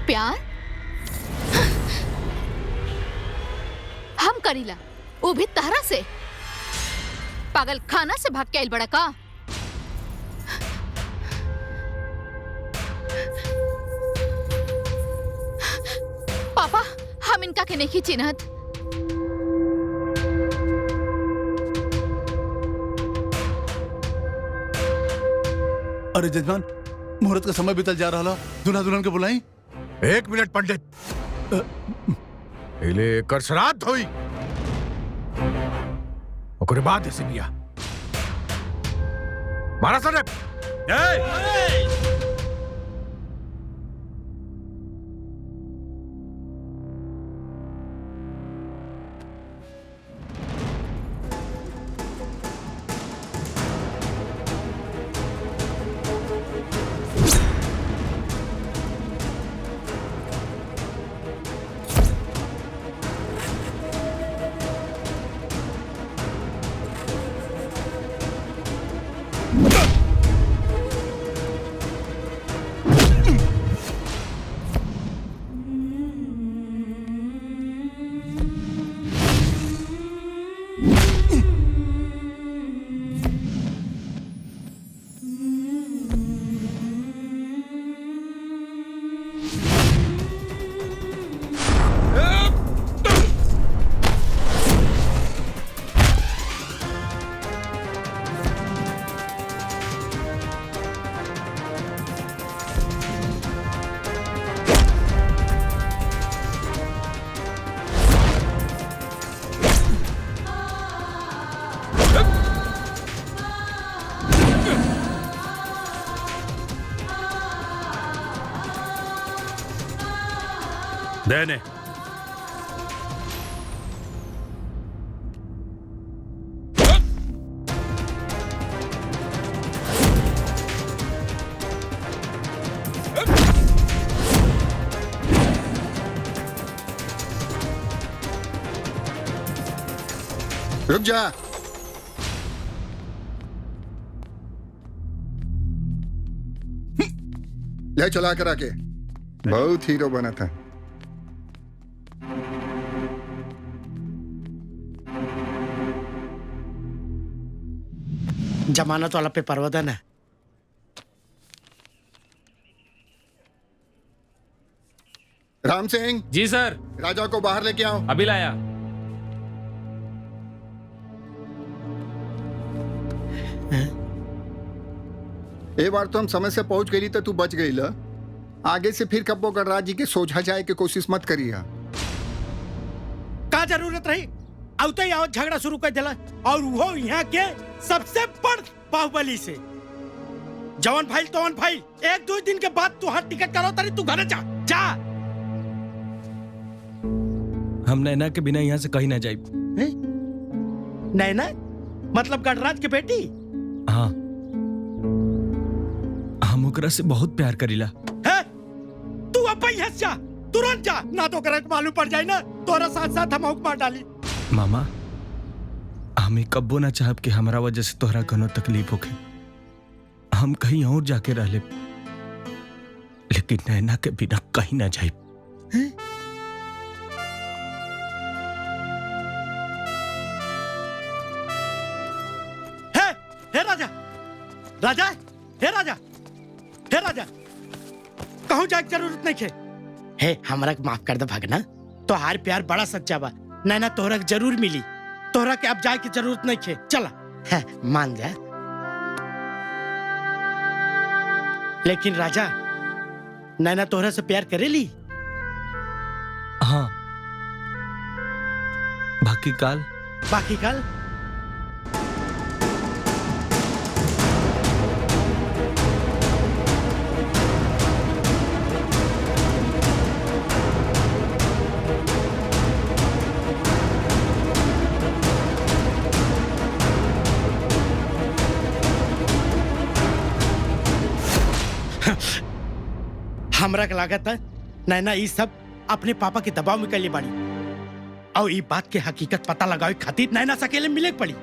प्यार हम करीला वो भी तहरा से? पागल खाना से भाग के आइल बड़ा का? पापा हम इनका के नहीं चिन्हत। अरे जजमान मुहूर्त का समय बीतल जा रहा, दुल्हा दुल्हन के बुलाई। 1 मिनट पंडित, पहले एकर श्राद्ध होई ओकरे बाद ऐसे बिया मारा सर। देने रुक जा। ले चला कर आके, बहुत हीरो बना था। जमानत वाला पेपर वदन है। राम सिंह। जी सर। राजा को बाहर लेके आओ। अभी लाया। एक बार तो हम समय से पहुंच गई तो तू बच गई ला। आगे से फिर कब्बो गणराज जी के सोझा जाए की कोशिश मत करिए। का जरूरत रही आउते ही आओ झगड़ा शुरू कर दिला, और वो यहाँ के सबसे बड़ बाहुबली से। जवान फाइल तो फाइल, 1-2 दिन के बाद तू हर टिकट करो तारी, तू घर जा जा। हम नैना के बिना यहाँ से कहीं ना जाए। नैना मतलब गणराज के बेटी? हाँ, हम ओकरा से बहुत प्यार करीला। है? तू अब यहाँ जा, तुरंत जा, ना तो करे मालूम पड़ जाए ना तोरा साथ साथ हम मार डाली। मामा, हमें कब्बो ना चाहब कि हमारा वजह से तोहरा कनो तकलीफ होके। हम कहीं और जाके रह ले, लेकिन नैना के बिना कहीं ना जाए। हे राजा, राजा, हे राजा, हे राजा, कहूँ जाए जरूरत नहीं खे। हे हमरा के माफ कर दे भगना, तोहार प्यार बड़ा सच्चा बा। नैना तोहरा के जरूर मिली, तोहरा के अब जाए की जरूरत नहीं खे। चला, है मान जा। लेकिन राजा, नैना तोहरा से प्यार करेली? हाँ। बाकी काल? बाकी काल? हमरा के लागत है नैना ई सब अपने पापा के दबाव में कैले बाड़ी और ई बात के हकीकत पता लगावे खातिर नैना से अकेले मिले पड़ी।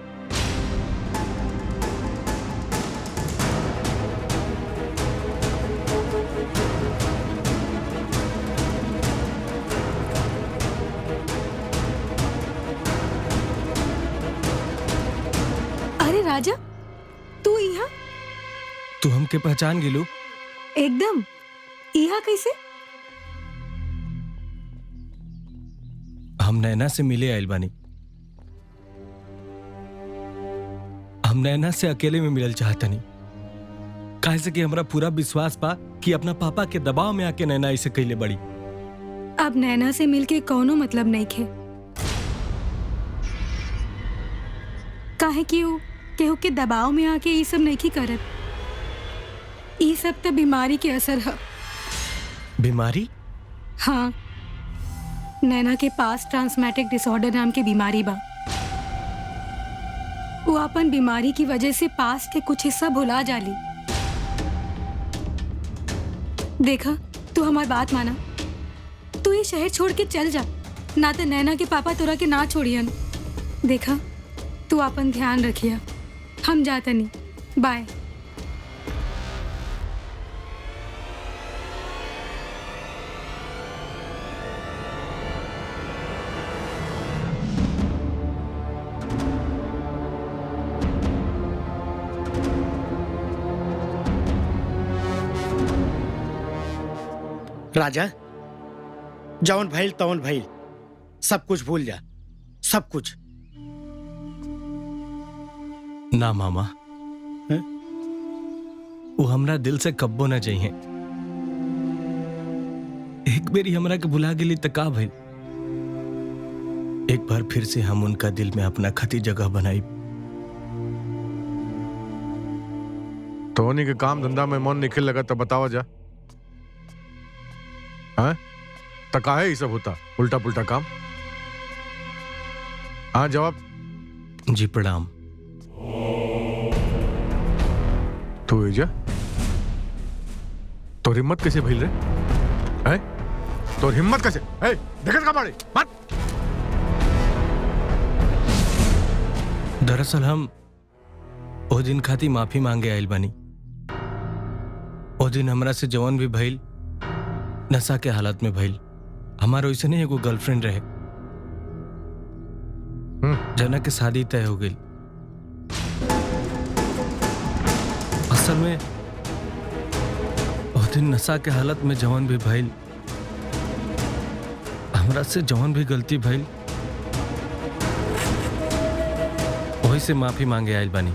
अरे राजा, तू यहाँ? तू हमके पहचान गेलू? एकदम। यहाँ कैसे? हम नैना से मिले आइल बानी। हम नैना से अकेले में मिलल चाहतनी, काहे से कि हमरा पूरा विश्वास बा कि अपना पापा के दबाव में आके नैना इसे कैले बड़ी। अब नैना से मिलके कौनो मतलब नहीं खे, काहे कि वो केहू के दबाव में आके ये सब नहीं करत। ये सब तो बीमारी के असर है। बीमारी? हाँ, नैना के पास ट्रांसमेटिक डिसऑर्डर नाम की बीमारी बा। वो अपन बीमारी की वजह से पास्ट के कुछ हिस्सा भुला जाली। देखा, तू हमारी बात माना, तू ये शहर छोड़ के चल जा, ना तो नैना के पापा तोरा के ना छोड़ियन। देखा, तू अपन ध्यान रखिया, हम जाता नहीं, बाय। राजा, जौन भइल तौन भइल, सब कुछ भूल जा, सब कुछ। ना मामा, वो हमरा दिल से कब्बो ना चाहिए। एक बेरी हमरा के भुला गेली त का भइल? एक बार फिर से हम उनका दिल में अपना खती जगह बनाई। तो उन्हीं के काम धंधा में मन निकल लगा तो बतावा जा। हाँ? तो काहे ये सब होता उल्टा पुल्टा काम? हाँ जवाब। जी प्रणाम। तू एजा तो हिम्मत कैसे भइल रे? हैं? तो हिम्मत कैसे? ए, देखत का बाड़ी? मत। दरअसल हम ओ दिन खाती माफी मांगे आइल बानी। ओ दिन हमरा से जवन भी भइल नशा के हालत में भइल। हमारा वैसे नहीं एगो गर्लफ्रेंड रहे, जना के शादी तय हो गई। असल में ओ दिन नशा के हालत में जवन भी भइल, हमरा से जवन भी गलती भइल, वही से माफी मांगे आइल बानी।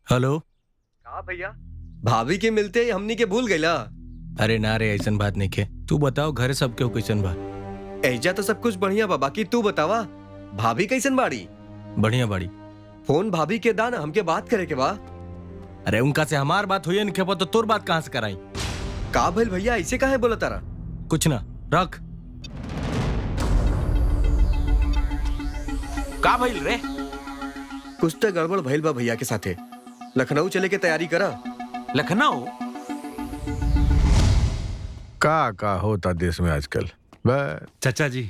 हेलो। कहा भैया, भाभी के मिलते ही हमनी के भूल गईला? अरे ना रे, ऐसन बात नहीं के। तू बताओ घर सब क्यों कैसन बा? ऐजा तो सब कुछ बढ़िया बा, बाकी तू बतावा भाभी कैसन बाड़ी? बढ़िया बाड़ी। फोन भाभी के दाना, हमके बात करे के बा। अरे उनका से हमार बात हुई नहीं खेपो तो तोर बात कहाँ से कराई? का भइल भैया ऐसे काहे बोला तारा? कुछ ना, रख। का भइल रे? कुछ तो गड़बड़ भइल बा भैया के साथे। लखनऊ चले के तैयारी करा। लखनऊ? का होता देश में आजकल। चाचा जी।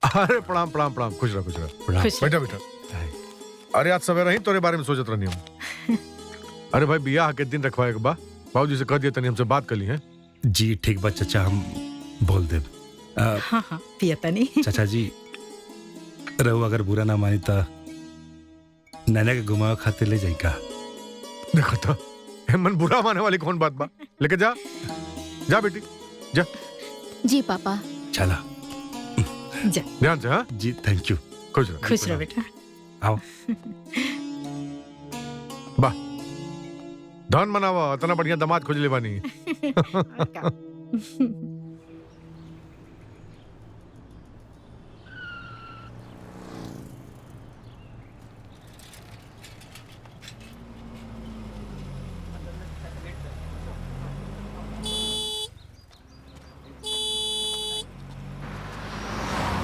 अरे प्रणाम प्रणाम प्रणाम, खुश रह खुश रह। बैठा बैठा। अरे आज सवेरे ही तोरे बारे में सोचत रहनी हम। अरे भाई बियाह के दिन रखवाए के बा, बाबूजी से कह दिया तनी हमसे बात कर ली है। जी ठीक बा चाचा, हम बोल दे। हाँ पिया तनी। चाचा जी रहू अगर बुरा ना मानी तो नैना के घुमावे खाते ले जाई का? देखो तो मन बुरा माने वाली कौन बात बा, लेके जा जा बेटी जा। जी पापा। चला जा। ध्यान से। हाँ जी थैंक यू। खुश रह। खुश रह बेटा। आओ। वाह धन मनावा, इतना बढ़िया दामाद खोज ले बानी।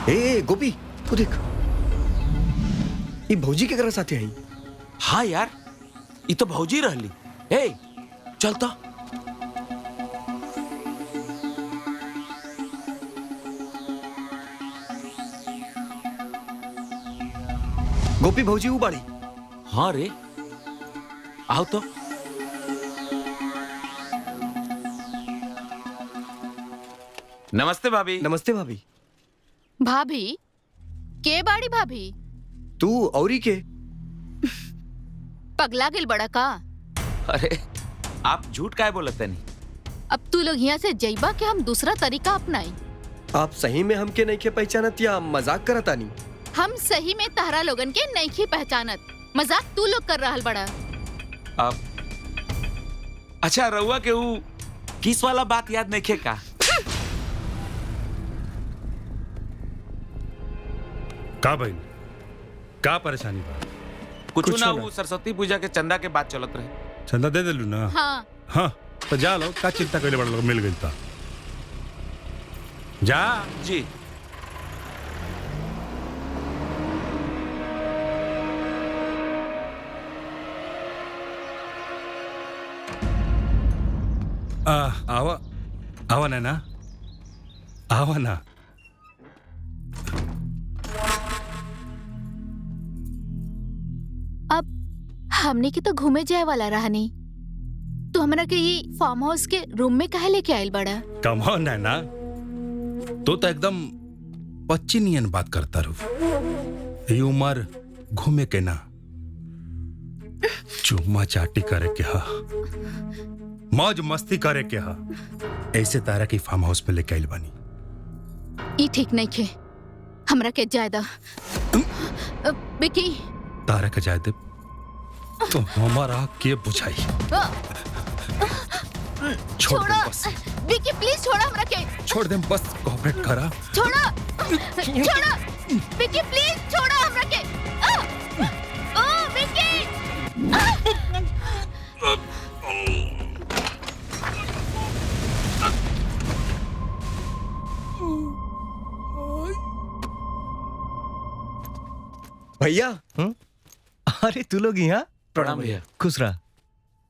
ए गोपी तू देख, ये भौजी के घर साथे आई। हाँ यार, ये तो भौजी रहली। ए चल तो। गोपी भौजी वो बाड़ी। हाँ रे, आओ तो। नमस्ते भाभी। नमस्ते भाभी। भाभी के बाड़ी भाभी? तू औरी के? पगला गिल बड़ा का? अरे आप झूठ काहे बोलते नहीं? अब तू लोग यहाँ से जइबा कि हम दूसरा तरीका अपनाई? आप सही में हमके नहीं के पहचानत या मजाक करता नहीं? हम सही में तहरा लोगन के नहीं पहचानत, मजाक तू लोग कर रहल बड़ा। अब अच्छा रउआ के वो किस वाला बात याद नहीं का? का भाई का परेशानी बा? कुछ ना, वो सरस्वती पूजा के चंदा के बात चलत रहे। चंदा दे देलू ना? हाँ। हाँ तो जा लो, का चिंता कइले बड़ लोग मिल गइल ता। जा जी। आवा आवा ना आवा ना। अब हमने की तो घूमे जाए वाला रहनी, तो हमरा के ये फार्म हाउस के रूम में काहे लेके आयल बड़ा? कम ऑन नैना, तो एकदम बच्ची नियन बात करता रू। ये उम्र घूमे के ना, चुम्मा चाटी करे के हा, मौज मस्ती करे के हा। ऐसे तारा की फार्म हाउस पे लेके आइल बानी। ये ठीक नहीं खे, हमरा के जायदा। बिकी तारा के जायदे तो हमारा के बुझाई। छोड़ दे बस। बिकी प्लीज छोड़ा हमरा के। छोड़ दे बस, कोऑपरेट करा। छोड़ा छोड़ा बिकी प्लीज छोड़ा हमरा के। ओ बिकी। भैया। अरे तू लोग यहाँ? प्रणाम भैया। खुश रहा।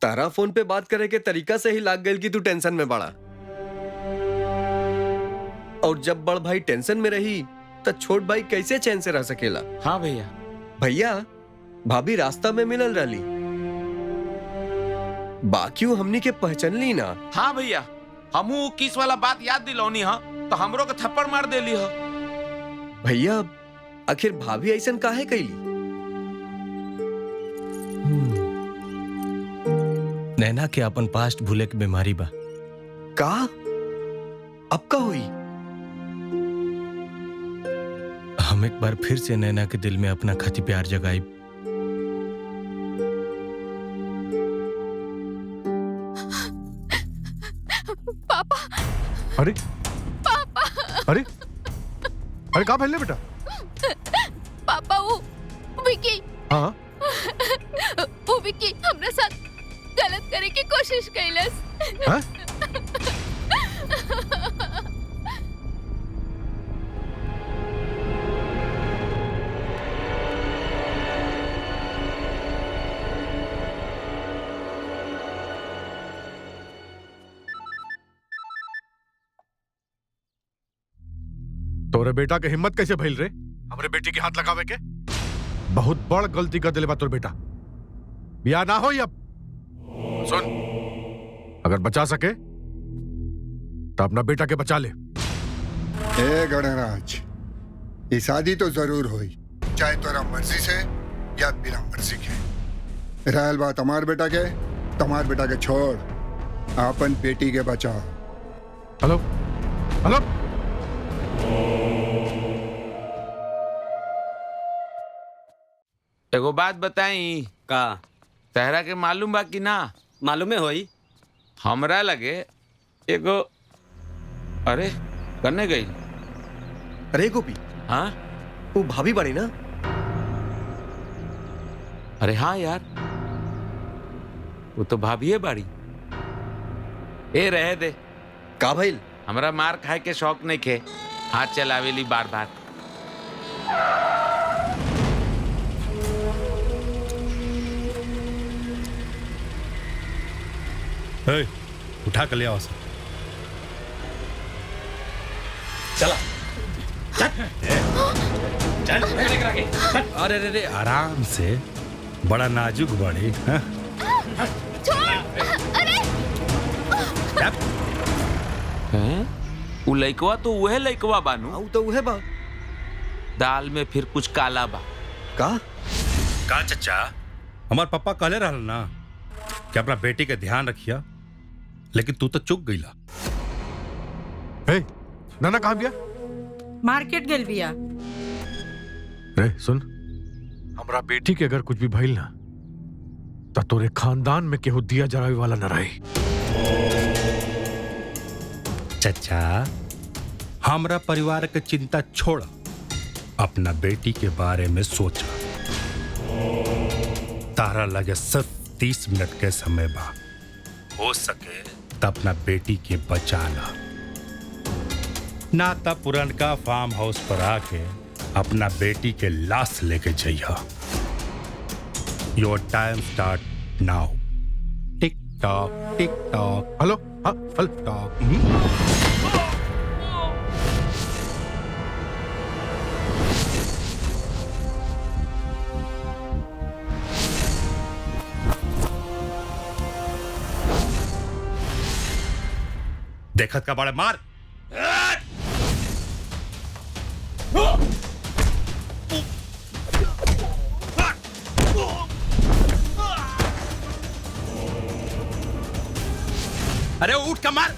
तारा फोन पे बात करे के तरीका से ही लाग गई कि तू टेंशन में बड़ा, और जब बड़ भाई टेंशन में रही तो छोट भाई कैसे चैन से रह सकेला? हाँ भैया। भैया भाभी रास्ता में मिलल रही, बाकी हमनी के पहचान ली ना। हाँ भैया, हमू किस वाला बात याद दिलौनी हा तो हमरो के थप्पड़ मार देली हा। भैया आखिर भाभी ऐसन काहे कैली? नैना के अपन पास्ट भूले के बीमारी बा। का? अब का हुई? हम एक बार फिर से नैना के दिल में अपना खातिर प्यार जगाई। पापा। अरे पापा। अरे अरे कहाँ फैल बेटा? पापा वो विकी। हाँ वो विक्की हमरा साथ गलत करे की कोशिश कैलस। हाँ? तोरे बेटा के हिम्मत कैसे भइल रे हमरे बेटी के हाथ लगावे के? बहुत बड़ गलती कर दिले बा तोर बेटा। बिया ना हो अब। सुन, अगर बचा सके तो अपना बेटा के बचा ले। ए गणराज, ये शादी तो जरूर हुई, चाहे तोरा मर्जी से या बिना मर्जी के। रहल बात हमार बेटा के, तुम्हार बेटा के छोड़, आपन बेटी के बचाओ। हेलो हेलो, एगो बात बताई का? तहरा के मालूम बा कि ना? मालूमे होई। हमरा लगे एगो, अरे करने गई। अरे गोपी, हाँ वो भाभी बड़ी ना? अरे हाँ यार, वो तो भाभी है बाड़ी। ए रहे दे। का भइल? हमरा मार खाए के शौक नहीं खे, हाथ चलावेली बार बार। उठा कर ले आओ सर। चला चल अरे रे रे, आराम से, बड़ा नाजुक बड़ी। हाँ? उ लइकवा तो उहे लइकवा बानू। तो उहे बा। दाल में फिर कुछ काला बा। का चचा, हमार पापा कहले रहल ना कि अपना बेटी के ध्यान रखिया, लेकिन तू तो चुक गईला। नाना कहाँ बिया? मार्केट गेल बिया। रे सुन, हमरा बेटी के अगर कुछ भी भइल ना तो तोरे खानदान में केहू दिया जलावे वाला न रही। चचा, हमरा परिवार के चिंता छोड़, अपना बेटी के बारे में सोचा। तारा लगे सिर्फ 30 मिनट के समय बा, हो सके तो अपना बेटी के बचा ला, ना तब पुरनका फार्म हाउस पर आके अपना बेटी के लाश लेके जइहा। Your time start now. Tick tock tick tock. Hello, हाँ हेलो टॉक। देखत का बड़े मार। अरे उठ का मार।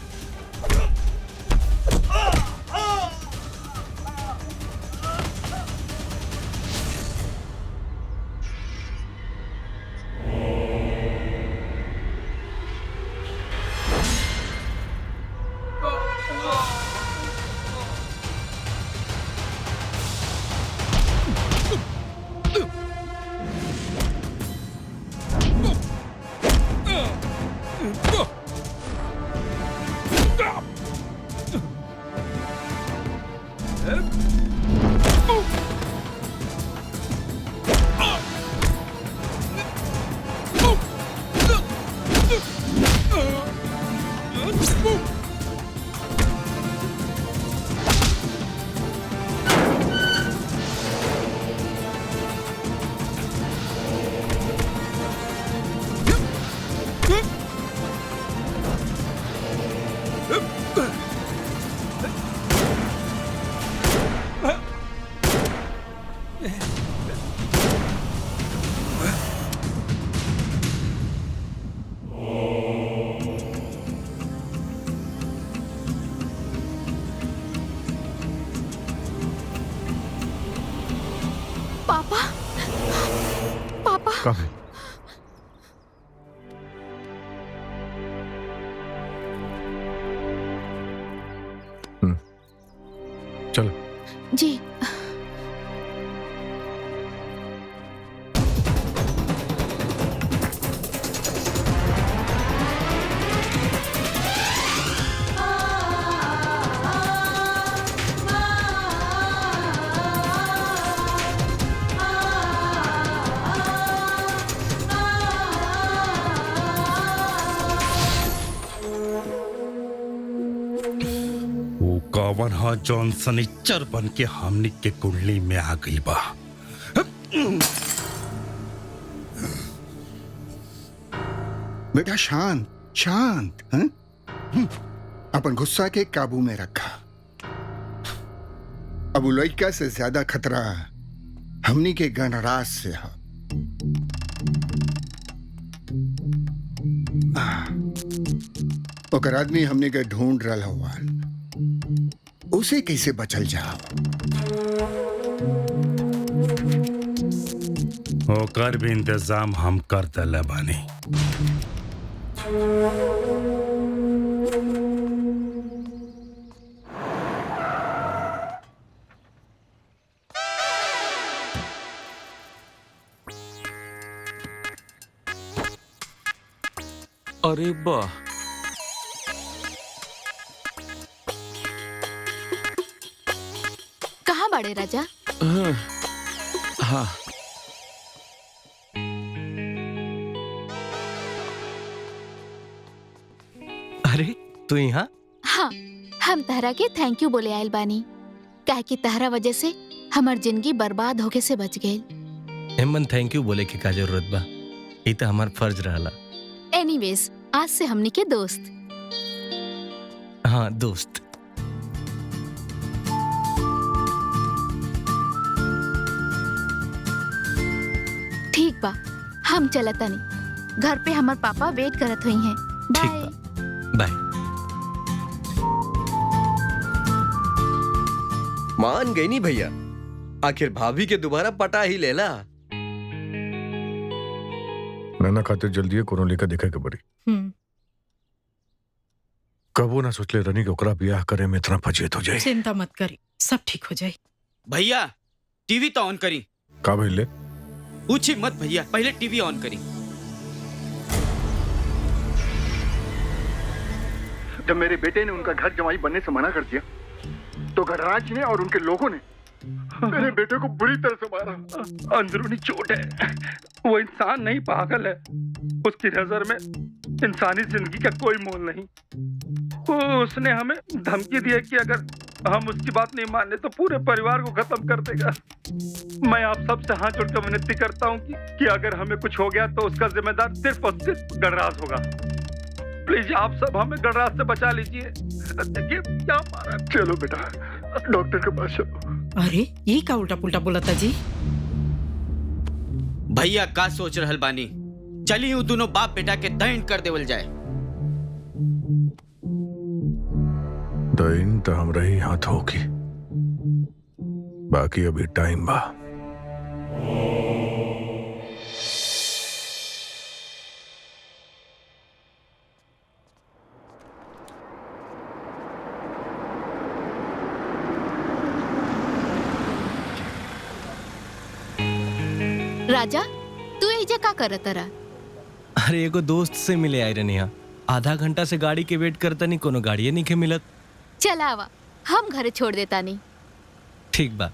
कब है? चलो जी। कवन ह जॉन सनिच्चर बन के हमनी के कुंडली में आ गई बा। बेटा शांत शांत, हैं? अपन गुस्सा के काबू में रखा। अब लड़का से ज्यादा खतरा हमनी के गणराज से है। ओकर आदमी हमनी के ढूंढ रहा हुआ, उसे कैसे बचल जाओ। ओकर भी इंतजाम हम कर दले बानी। अरे वाह, कहाँ बाड़े राजा? हाँ अरे तू यहाँ? हाँ, हम तहरा के थैंक यू बोले आयल बानी, काहे कि तहरा वजह से हमार जिंदगी बर्बाद होके से बच गई। एमन थैंक यू बोले की का जरूरत बा, ये तो हमार फर्ज रहला। एनीवेज, आज से हमनी के दोस्त। हाँ दोस्त। ठीक बा, हम चलतनी। घर पे हमार पापा वेट करत हुई हैं। ठीक बाय। बा, बाय। मान गई नहीं भैया, आखिर भाभी के दोबारा पटा ही लेला। नैना खातिर जल्दी कोनो लेकर दिखे के बड़ी। कबो ना सोचले रनी के ओकरा ब्याह करे में इतना फजीयत हो जाए। चिंता मत करी, सब ठीक हो जाए। भैया टीवी तो ऑन करी। का भइले? पूछी मत भैया, पहले टीवी ऑन करी। जब मेरे बेटे ने उनका घर जमाई बनने से मना कर दिया, तो गणराज ने और उनके लोगों ने मेरे बेटे को बुरी तरह से मारा। अंदरूनी चोट है, वो इंसान नहीं पागल है। उसकी नजर में इंसानी जिंदगी का कोई मोल नहीं। उसने हमें धमकी दी है कि अगर हम उसकी बात नहीं माने तो पूरे परिवार को खत्म कर देगा। मैं आप सबसे हाथ जोड़कर विनती करता हूँ कि अगर हमें कुछ हो गया तो उसका जिम्मेदार सिर्फ और सिर्फ गणराज होगा। प्लीज आप सब हमें गणराज से बचा लीजिए। देखिए क्या मारा। चलो बेटा, डॉक्टर के पास चलो। अरे ये का उल्टा पुल्टा बोला था जी? भैया का सोच रहल बानी, चलिए दोनों बाप बेटा के दंड कर देवल जाए। दइन तो हमरा ही हाथ होगी, बाकी अभी टाइम बा। राजा, तू एजा का करत रहा? अरे एगो दोस्त से मिले आए रहनी हा। आधा घंटा से गाड़ी के वेट करता नहीं, कोनो गाड़िए नहीं के मिलत। चला आवा, हम घरे छोड़ देता नहीं। ठीक बा।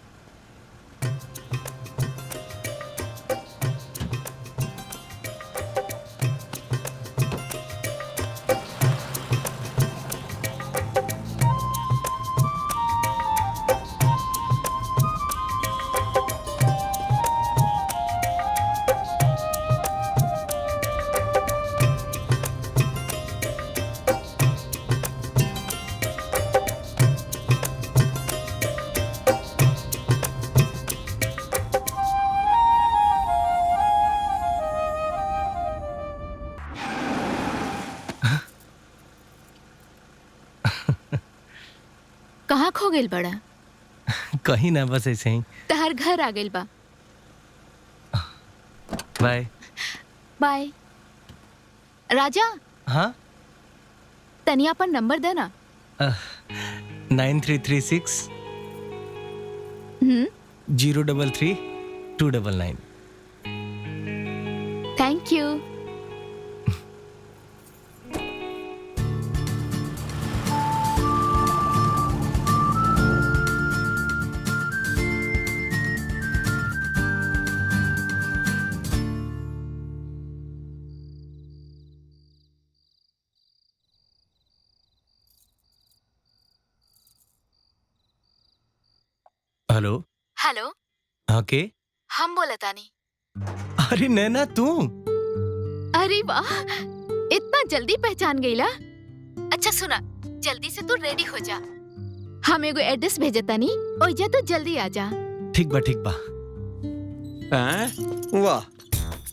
कहाँ खो गेल बड़ा? कहीं ना, बस ऐसे ही। तहर घर आ गेल बा। By by. राजा, हाँ तनी अपन नंबर देना। 9336 033 299। Thank you. हेलो हेलो हाँ के? हम बोला तानी। अरे नैना तू? अरे वाह, इतना जल्दी पहचान गईला। अच्छा सुना, जल्दी से तू रेडी हो जा, हम एगो एड्रेस भेजतानी, ओइजा तू जल्दी आ जा। ठीक बा ठीक बा। वाह,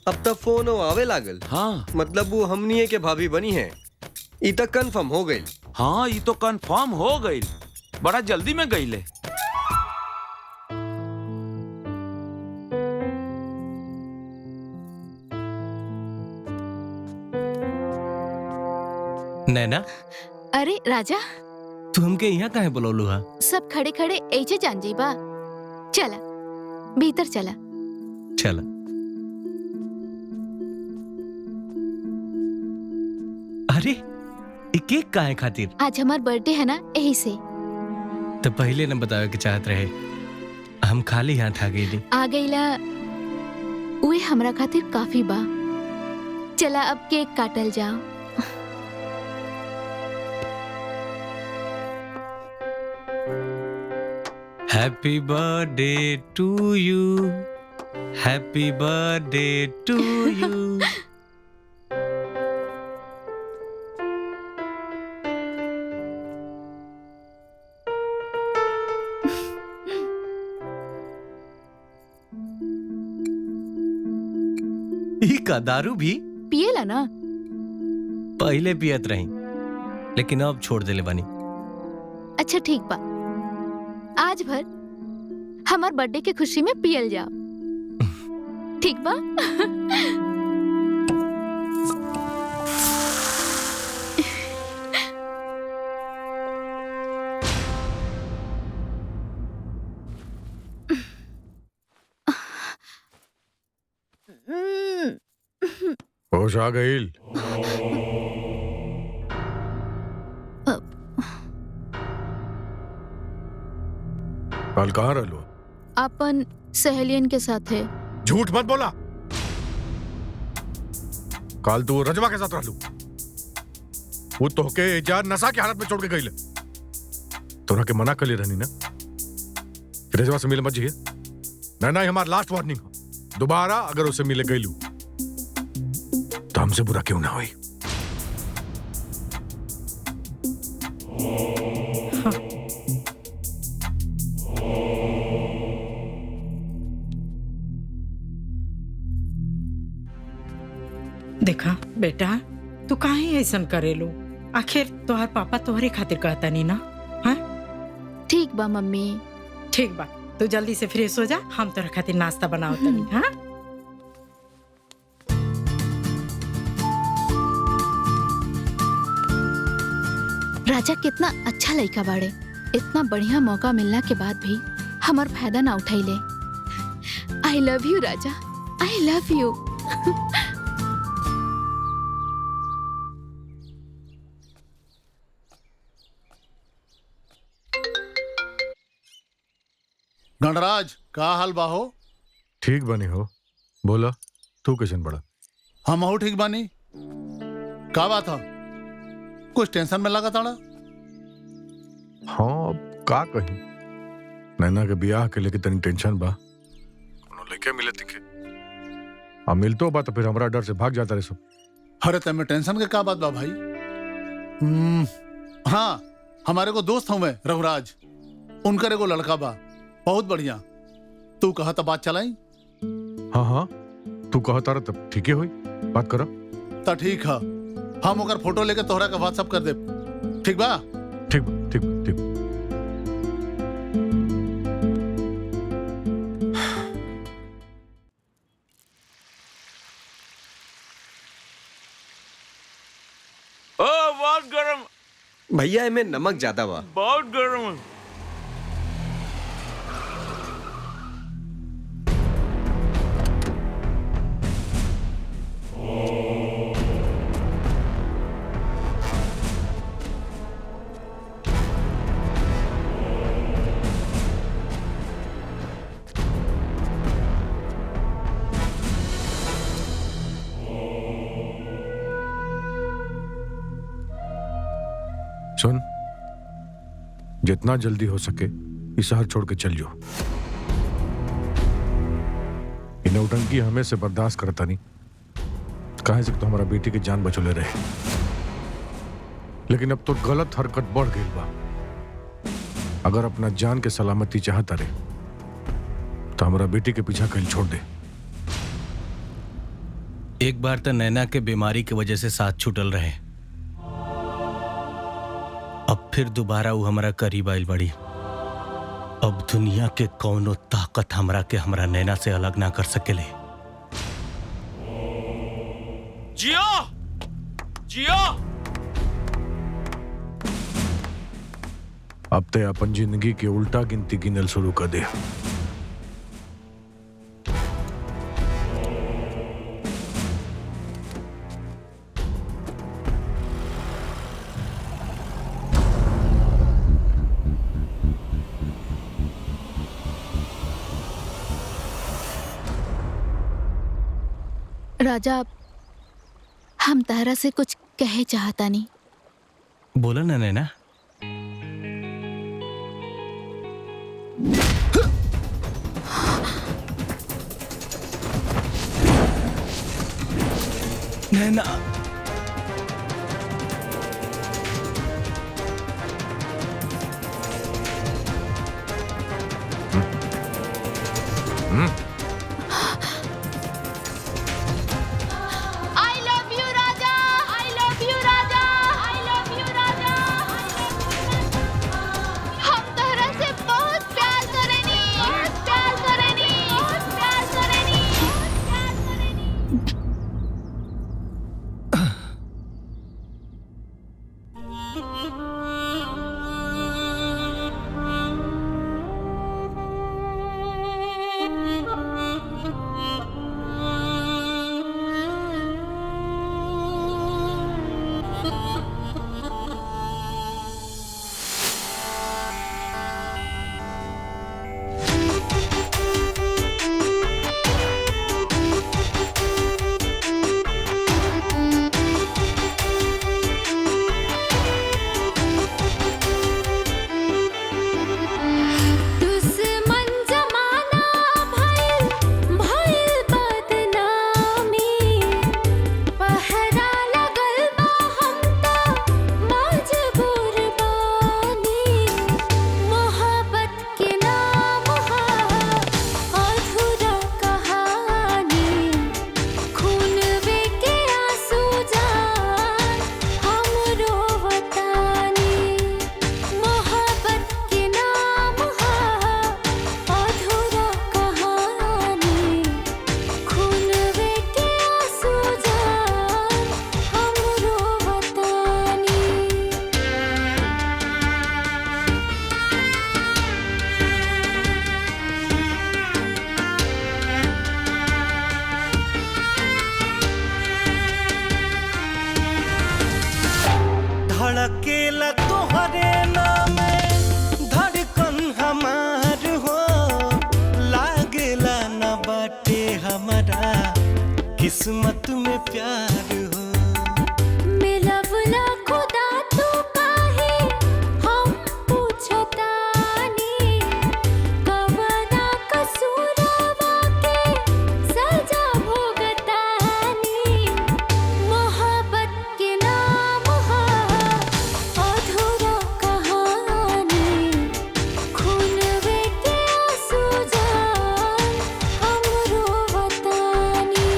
अब तक फोन आवे लागल। हाँ मतलब वो हमनी के भाभी बनी है, ई तक कंफर्म हो गई। हाँ ये तो कंफर्म हो गई, बड़ा जल्दी में गई ले। नैना अरे राजा, तू हमके यहाँ काहे बुलौलू हा? सब खड़े खड़े ऐसे जान जाइबा। चला भीतर चला। चला। अरे ये केक काहे खातिर? आज हमार बर्थडे है ना, यही से। तो पहले न बतावे के चाहत रहे, हम खाली हाथ आ गई। आ गईला उहे हमरा खातिर काफी बा। चला अब केक काटल जाओ। Happy birthday to you, happy birthday to you. ई का दारू भी पिएला ना? पहले पियत रही, लेकिन अब छोड़ देले बानी। अच्छा ठीक बा, आज भर हमार बर्थडे के खुशी में पियल जाओ, ठीक बा? होश आ गईल? कल कहाँ रहलो? अपन सहेलियन के साथ है। झूठ मत बोला। कल तू रजवा के साथ रहलू, वो तोहके एजा नशा की हालत में छोड़ के गई। तोरा के मना कर ले रहनी ना, रजवा से मिले मत जाइए। ना हमारा लास्ट वार्निंग हो, दोबारा अगर उसे मिले गईलू तो हमसे बुरा क्यों ना हुई। देखा बेटा, तू काहे ऐसा करेलू? आखिर तोहर पापा तोहरे खातिर कहता नहीं ना? हाँ ठीक बा मम्मी। ठीक बा, तू जल्दी से फ्रेश हो जा, हम तोहरा खातिर नाश्ता बनाओ तनी। हाँ राजा कितना अच्छा लड़का बाड़े, इतना बढ़िया मौका मिलना के बाद भी हमार फायदा ना उठाइले। आई लव यू राजा, आई लव यू। गणराज, का हाल बाहो? ठीक बनी हो, बोला तू कैसन बड़ा? हम हो ठीक बानी। का बात है, कुछ टेंशन में लगा ताड़ा? हाँ अब का कही, नैना के ब्याह के लेके तनी टेंशन बा। कोनो लेके मिले दिखे, अब मिलतो बा तो फिर हमारा डर से भाग जाता रहे सब। अरे तमे टेंशन के का बात बा भाई? हाँ, हमारे को दोस्त हूँ मैं रघुराज, उनकर एगो लड़का बा, बहुत बढ़िया। तू कहा था बात चलाई? हाँ हाँ, तू कहता रहा तब ठीक हुई, बात करो। ता ठीक है, हम ओकर फोटो लेके तोहरा का व्हाट्सएप कर दे, ठीक बा? ठीक ठीक ठीक। ओ बहुत गरम भैया, इनमें नमक ज्यादा बा। बहुत गरम। सुन, जितना जल्दी हो सके इस शहर छोड़ के चल जाओ। नौटंकी हमें से बर्दाश्त करता नहीं, कहे से तो हमारा बेटी की जान बचोले रहे। लेकिन अब तो गलत हरकत बढ़ गई बा। अगर अपना जान के सलामती चाहता रे तो हमारा बेटी के पीछा कहीं छोड़ दे। एक बार तो नैना के बीमारी की वजह से साथ छूटल रहे, अब फिर दोबारा वो हमारा करीब आइल बड़ी। अब दुनिया के कौनो ताकत हमरा के हमरा नैना से अलग ना कर सकेले। जियो जियो अब ते अपन जिंदगी के उल्टा गिनती गिनल शुरू कर दे। राजा, हम तारा से कुछ कहे चाहता नहीं। बोला ना नैना। नैना I love you, Raja. I love you, Raja. I love you, राजा। हम तोहरा से बहुत प्यार करेनी, बहुत प्यार करेनी, बहुत प्यार करेनी, बहुत प्यार करेनी। दुश्मन जमाना भइल, भइल बदनामी। पहरा लगल बा हम त मजबूर बानी। मोहब्बत के नाम हा अधूरा कहानी। खूनवे के आंसू जान हमरो वतानी। मोहब्बत के नाम हा अधूरा कहानी। खूनवे के आंसू जान हमरो वतानी। धड़केला तोहरे नामे धड़कन हमार हो। लागेला न बाटे हमारा किस्मत में प्यार हो। मिलवला खुदा तू काहे हम पूछतानी। कवना कसूरवा के सजा भोगतानी। मोहब्बत के नाम हा अधूरा कहानी। खूनवे के आंसू जान हमरो वतानी।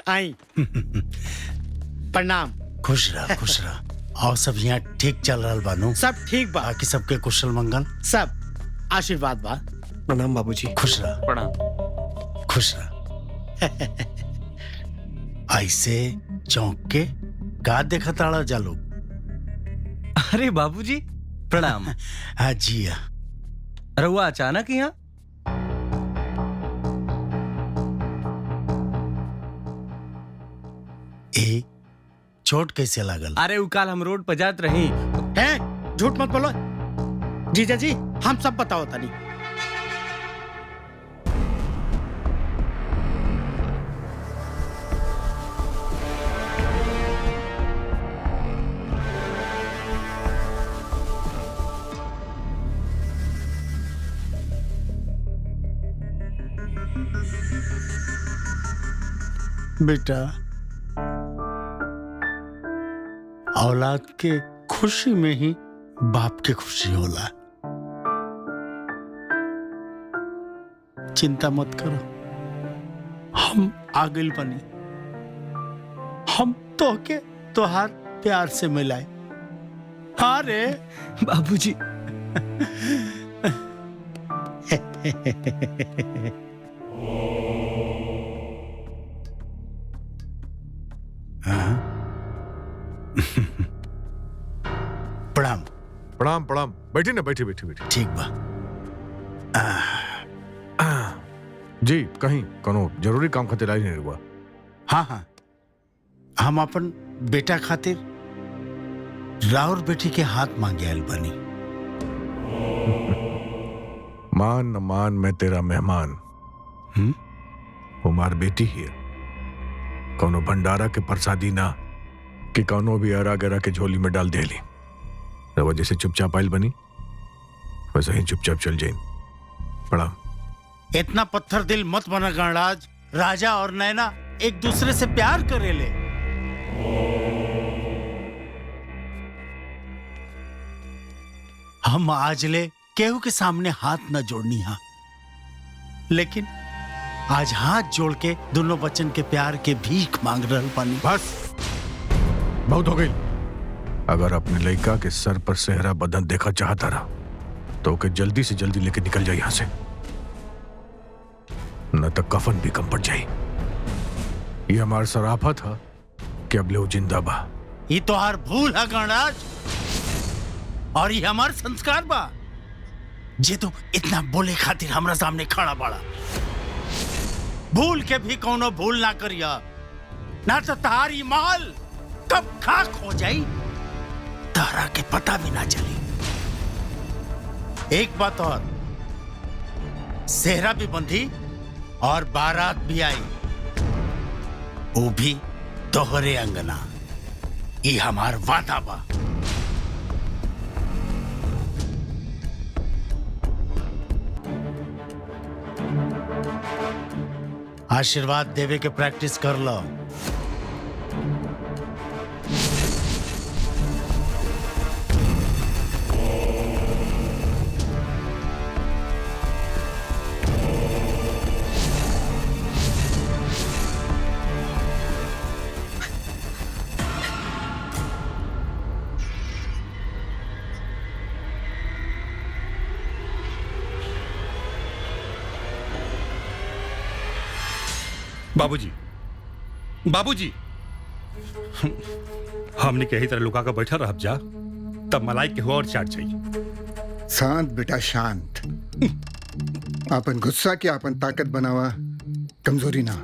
आई प्रणाम। खुश रह और सब यहाँ ठीक चल रहा बानू? सब ठीक बा। बाकी सबके कुशल मंगल? सब आशीर्वाद बा। प्रणाम बाबूजी। खुश रह। प्रणाम। खुश रह। ऐसे चौंक के का देखा ताड़ा जालो? अरे बाबूजी प्रणाम। हाँ जी। रहुआ अचानक यहाँ? ए चोट कैसे लागल? अरे उ काल हम रोड पर जात रही। हैं? झूठ मत बोलो जीजा जी, हम सब बताओ तनी। बेटा, औलाद के खुशी में ही बाप के खुशी होला। चिंता मत करो, हम आगिल बनी, हम तो के तोहार प्यार से मिलाए। हाँ रे बाबूजी। प्रणाम। प्रणाम प्रणाम। बैठी ना, बैठी बैठी बैठी। ठीक बा। जी कहीं कोनो जरूरी काम खातिर आई नहीं हुआ? हाँ, हम अपन बेटा खातिर राउर बेटी के हाथ मांगे आयल बनी। मान न मान मैं तेरा मेहमान। हमार बेटी ही है, कोनो भंडारा के प्रसादी ना कि कोनो भी अरा गरा के झोली में डाल देली। रवा जैसे चुपचाप आयल बनी वैसे ही चुपचाप चल जाइन। प्रणाम। इतना पत्थर दिल मत बना गणराज। राजा और नैना एक दूसरे से प्यार करेले। हम आज ले केहू के सामने हाथ न जोड़नी हा, लेकिन आज हाथ जोड़ के दोनों बच्चन के प्यार के भीख मांग रहल पानी। बस बहुत हो गई। अगर अपने लड़का के सर पर सेहरा बदन देखा चाहता रहा तो ओके जल्दी से जल्दी लेके निकल जाए यहां से, न तो कफन भी कम पड़ जाए। ये हमारा सराफा था कि अब ले वो जिंदा बा। ये तो हर भूल है गणराज, और ये हमार संस्कार बा। जे तो इतना बोले खातिर हमरा सामने खड़ा बाड़ा। भूल के भी कोनो भूल ना करिया, ना तो तहारी माल कब खाक हो जाई तारा के पता भी ना चली। एक बात और, सेहरा भी बंधी और बारात भी आई, वो भी तोहरे अंगना। ये हमार वादा बा। आशीर्वाद देवे के प्रैक्टिस कर लो। बाबूजी, बाबूजी, हमने कही तरह लुका कर बैठा रह जा, तब मलाई के हुआ और चाट जाइए। शांत बेटा शांत। आपन गुस्सा की आपन ताकत बनावा कमजोरी ना।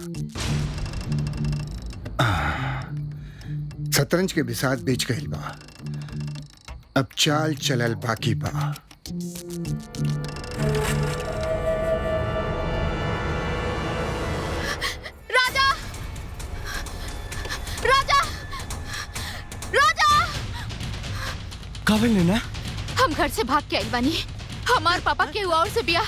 शतरंज के बिसात बेच गई बा, अब चाल चलल बाकी बा। ना? हम घर से भाग के आई बानी। हमार पापा के और से बियाह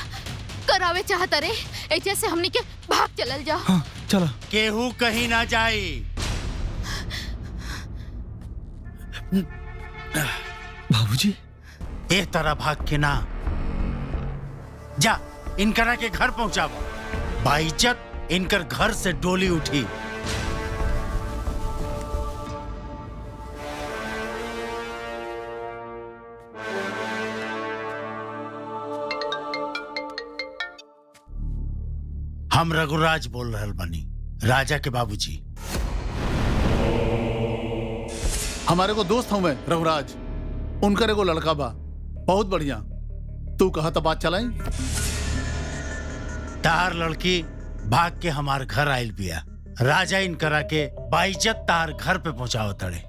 करावे चाहता रे, ऐसे से हमनी के भाग चलल जाओ। हाँ, चलो। केहू कहीं ना जाए। बाबूजी, ए तरह भाग के ना जा, इनकरा के घर पहुंचावा। बाइज्जत इनकर घर से डोली उठी हम रघुराज बोल रहल बानी, राजा के बाबूजी। हमारे को दोस्त हूँ रघुराज, उनकर एगो लड़का बा, बहुत बढ़िया। तू कहा तो बात चलाई। तार लड़की भाग के हमार घर आयल बिया। राजा इन करा के बाइज्जत तार घर पे पहुंचाओ तड़े।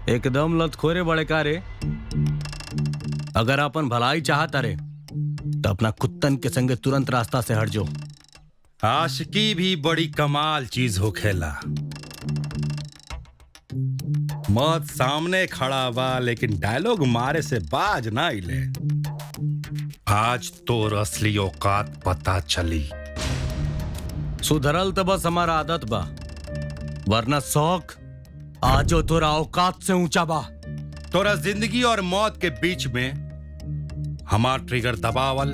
एकदम लतखोरे बड़े का रे। अगर अपन भलाई चाहता रे तो अपना कुत्तन के संगे तुरंत रास्ता से हट जाओ। आशिकी भी बड़ी कमाल चीज हो खेला। मौत सामने खड़ा बा लेकिन डायलॉग मारे से बाज ना इले। आज तो असली औकात पता चली। सुधरल तो बस हमारा आदत बा, वरना शौक आजो तोरा औकात से ऊंचा बा। तोरा जिंदगी और मौत के बीच में हमार ट्रिगर दबावल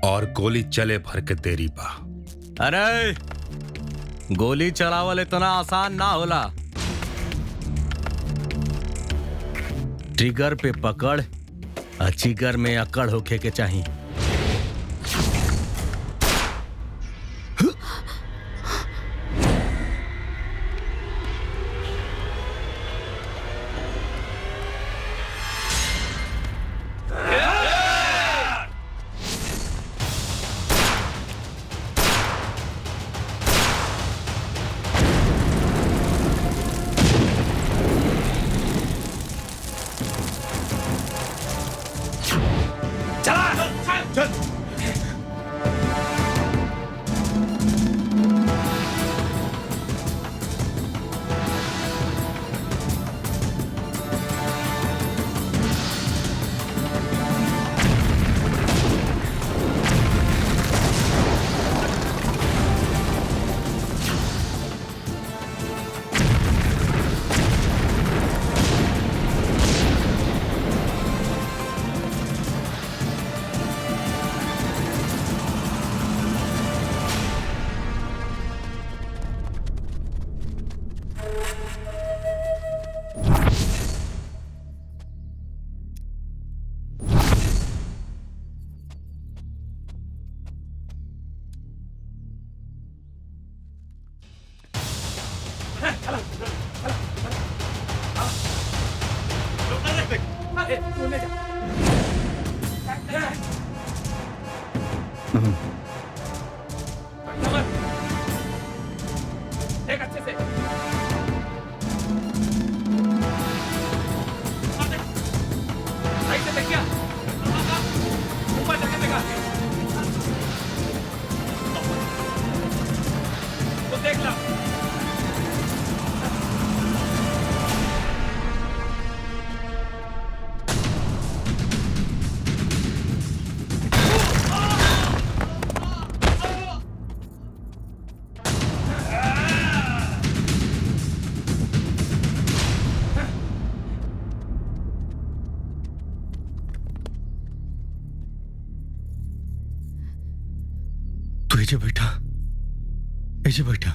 और गोली चले भर के देरी बा। अरे गोली चलावल इतना आसान ना होला। ट्रिगर पे पकड़, जिगर में अकड़ होखे के चाहिए। देख अच्छे से। ऐसे देखिए, ऊपर जाके देखा। तो देख ला। ऐसे बैठा, ऐसे बैठा।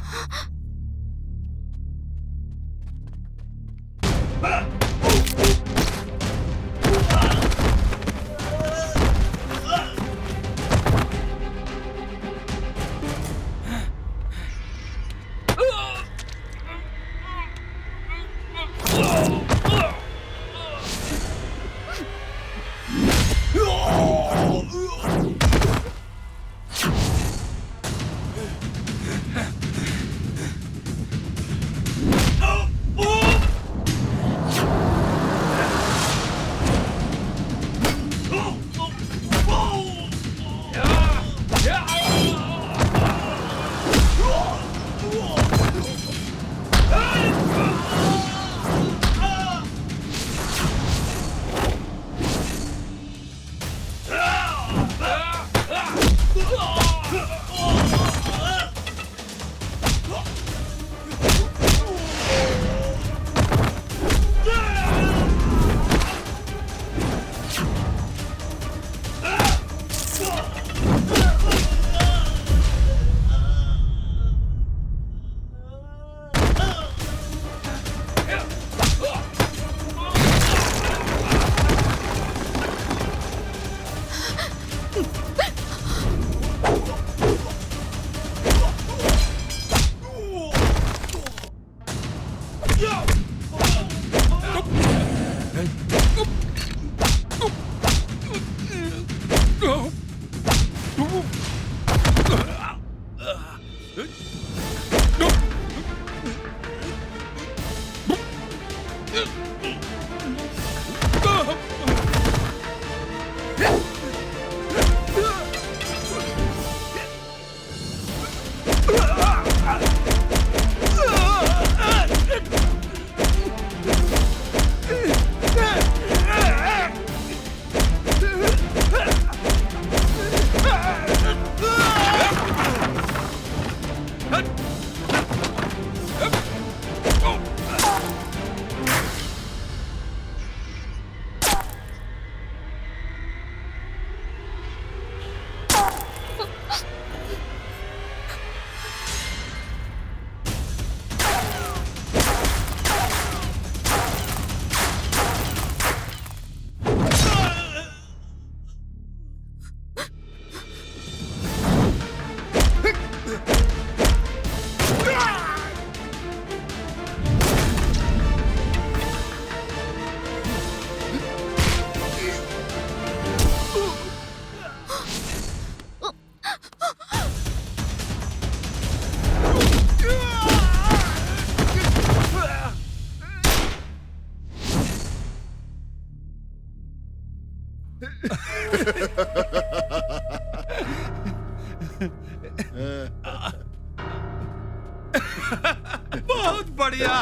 बहुत बढ़िया।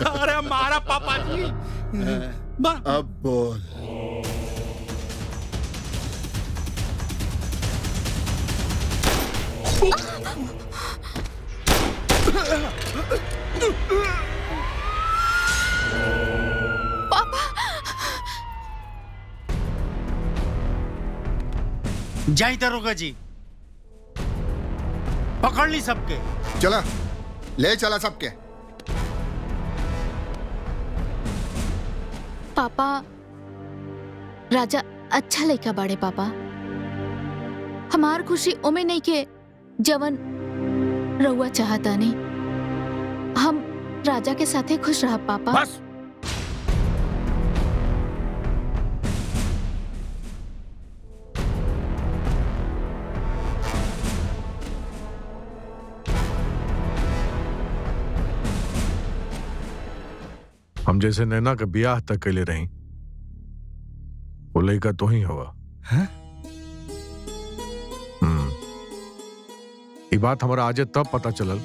अरे हमारा पापा जी। अब बोल। जाई दरोगा जी, पकड़ ली सबके। चला, ले चला सबके। पापा, राजा अच्छा लड़का बाड़े पापा। हमार खुशी ओमे नहीं के जवन रउआ चाहता नहीं। हम राजा के साथे खुश रह पापा। बस हम जैसे नैना का ब्याह तक के ले रही, वो लड़का तो ही हवा। ये बात हमारा आज तब पता चलल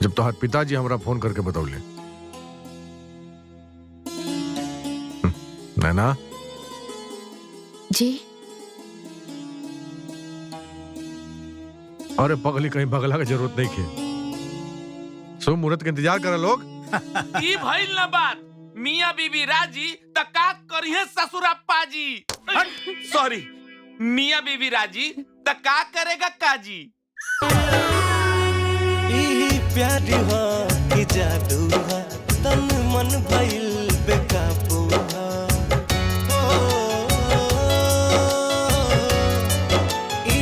जब तोहार पिताजी हमरा फोन करके बतौले। नैना जी। अरे पगली, कहीं बगला की जरूरत नहीं है। शुभ मुहूर्त का इंतजार करा लोग। ई भइल ना बात। मियां बीबी राजी त का करिए ससुरा पाजी। सॉरी, मियां बीबी राजी त का करेगा काजी। ई प्यार हो कि जादू हो, तन मन भइल बेकाबू हो। ई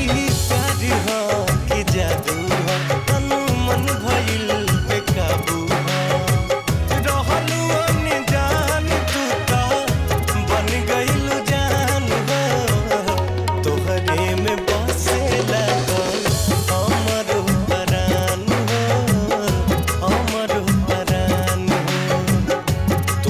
प्यार हो कि जादू हो, तन मन भइल बेकाबू हो। रहलू अनजान तू तो बन गइलू जान हो। तोहरे में बसे लागल हमर परान हो, हमर परान हो।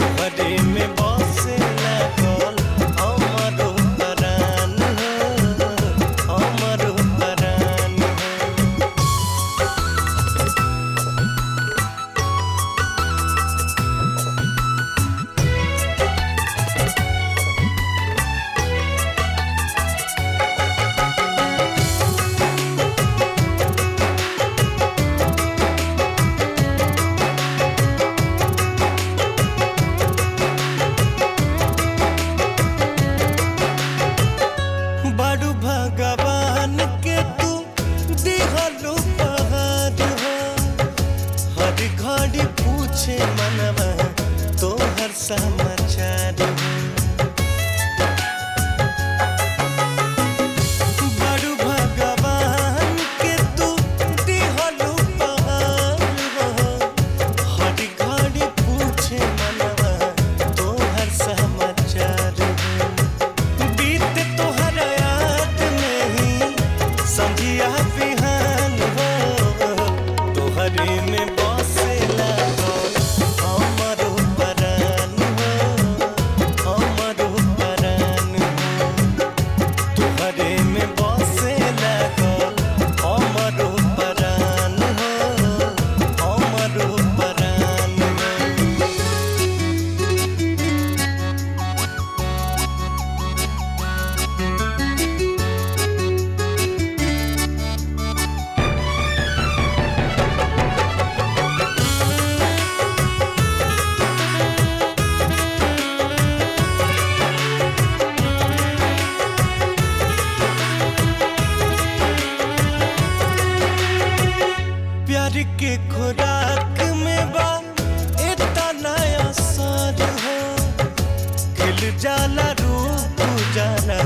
जाला रूप जाला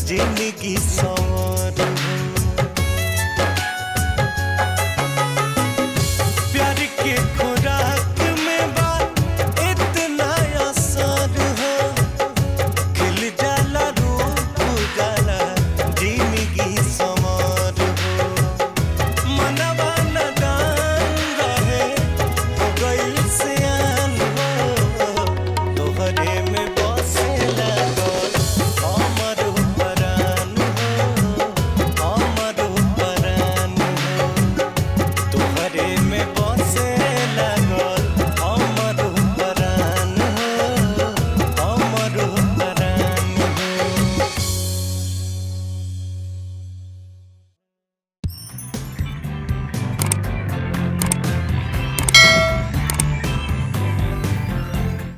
जिंदगी सो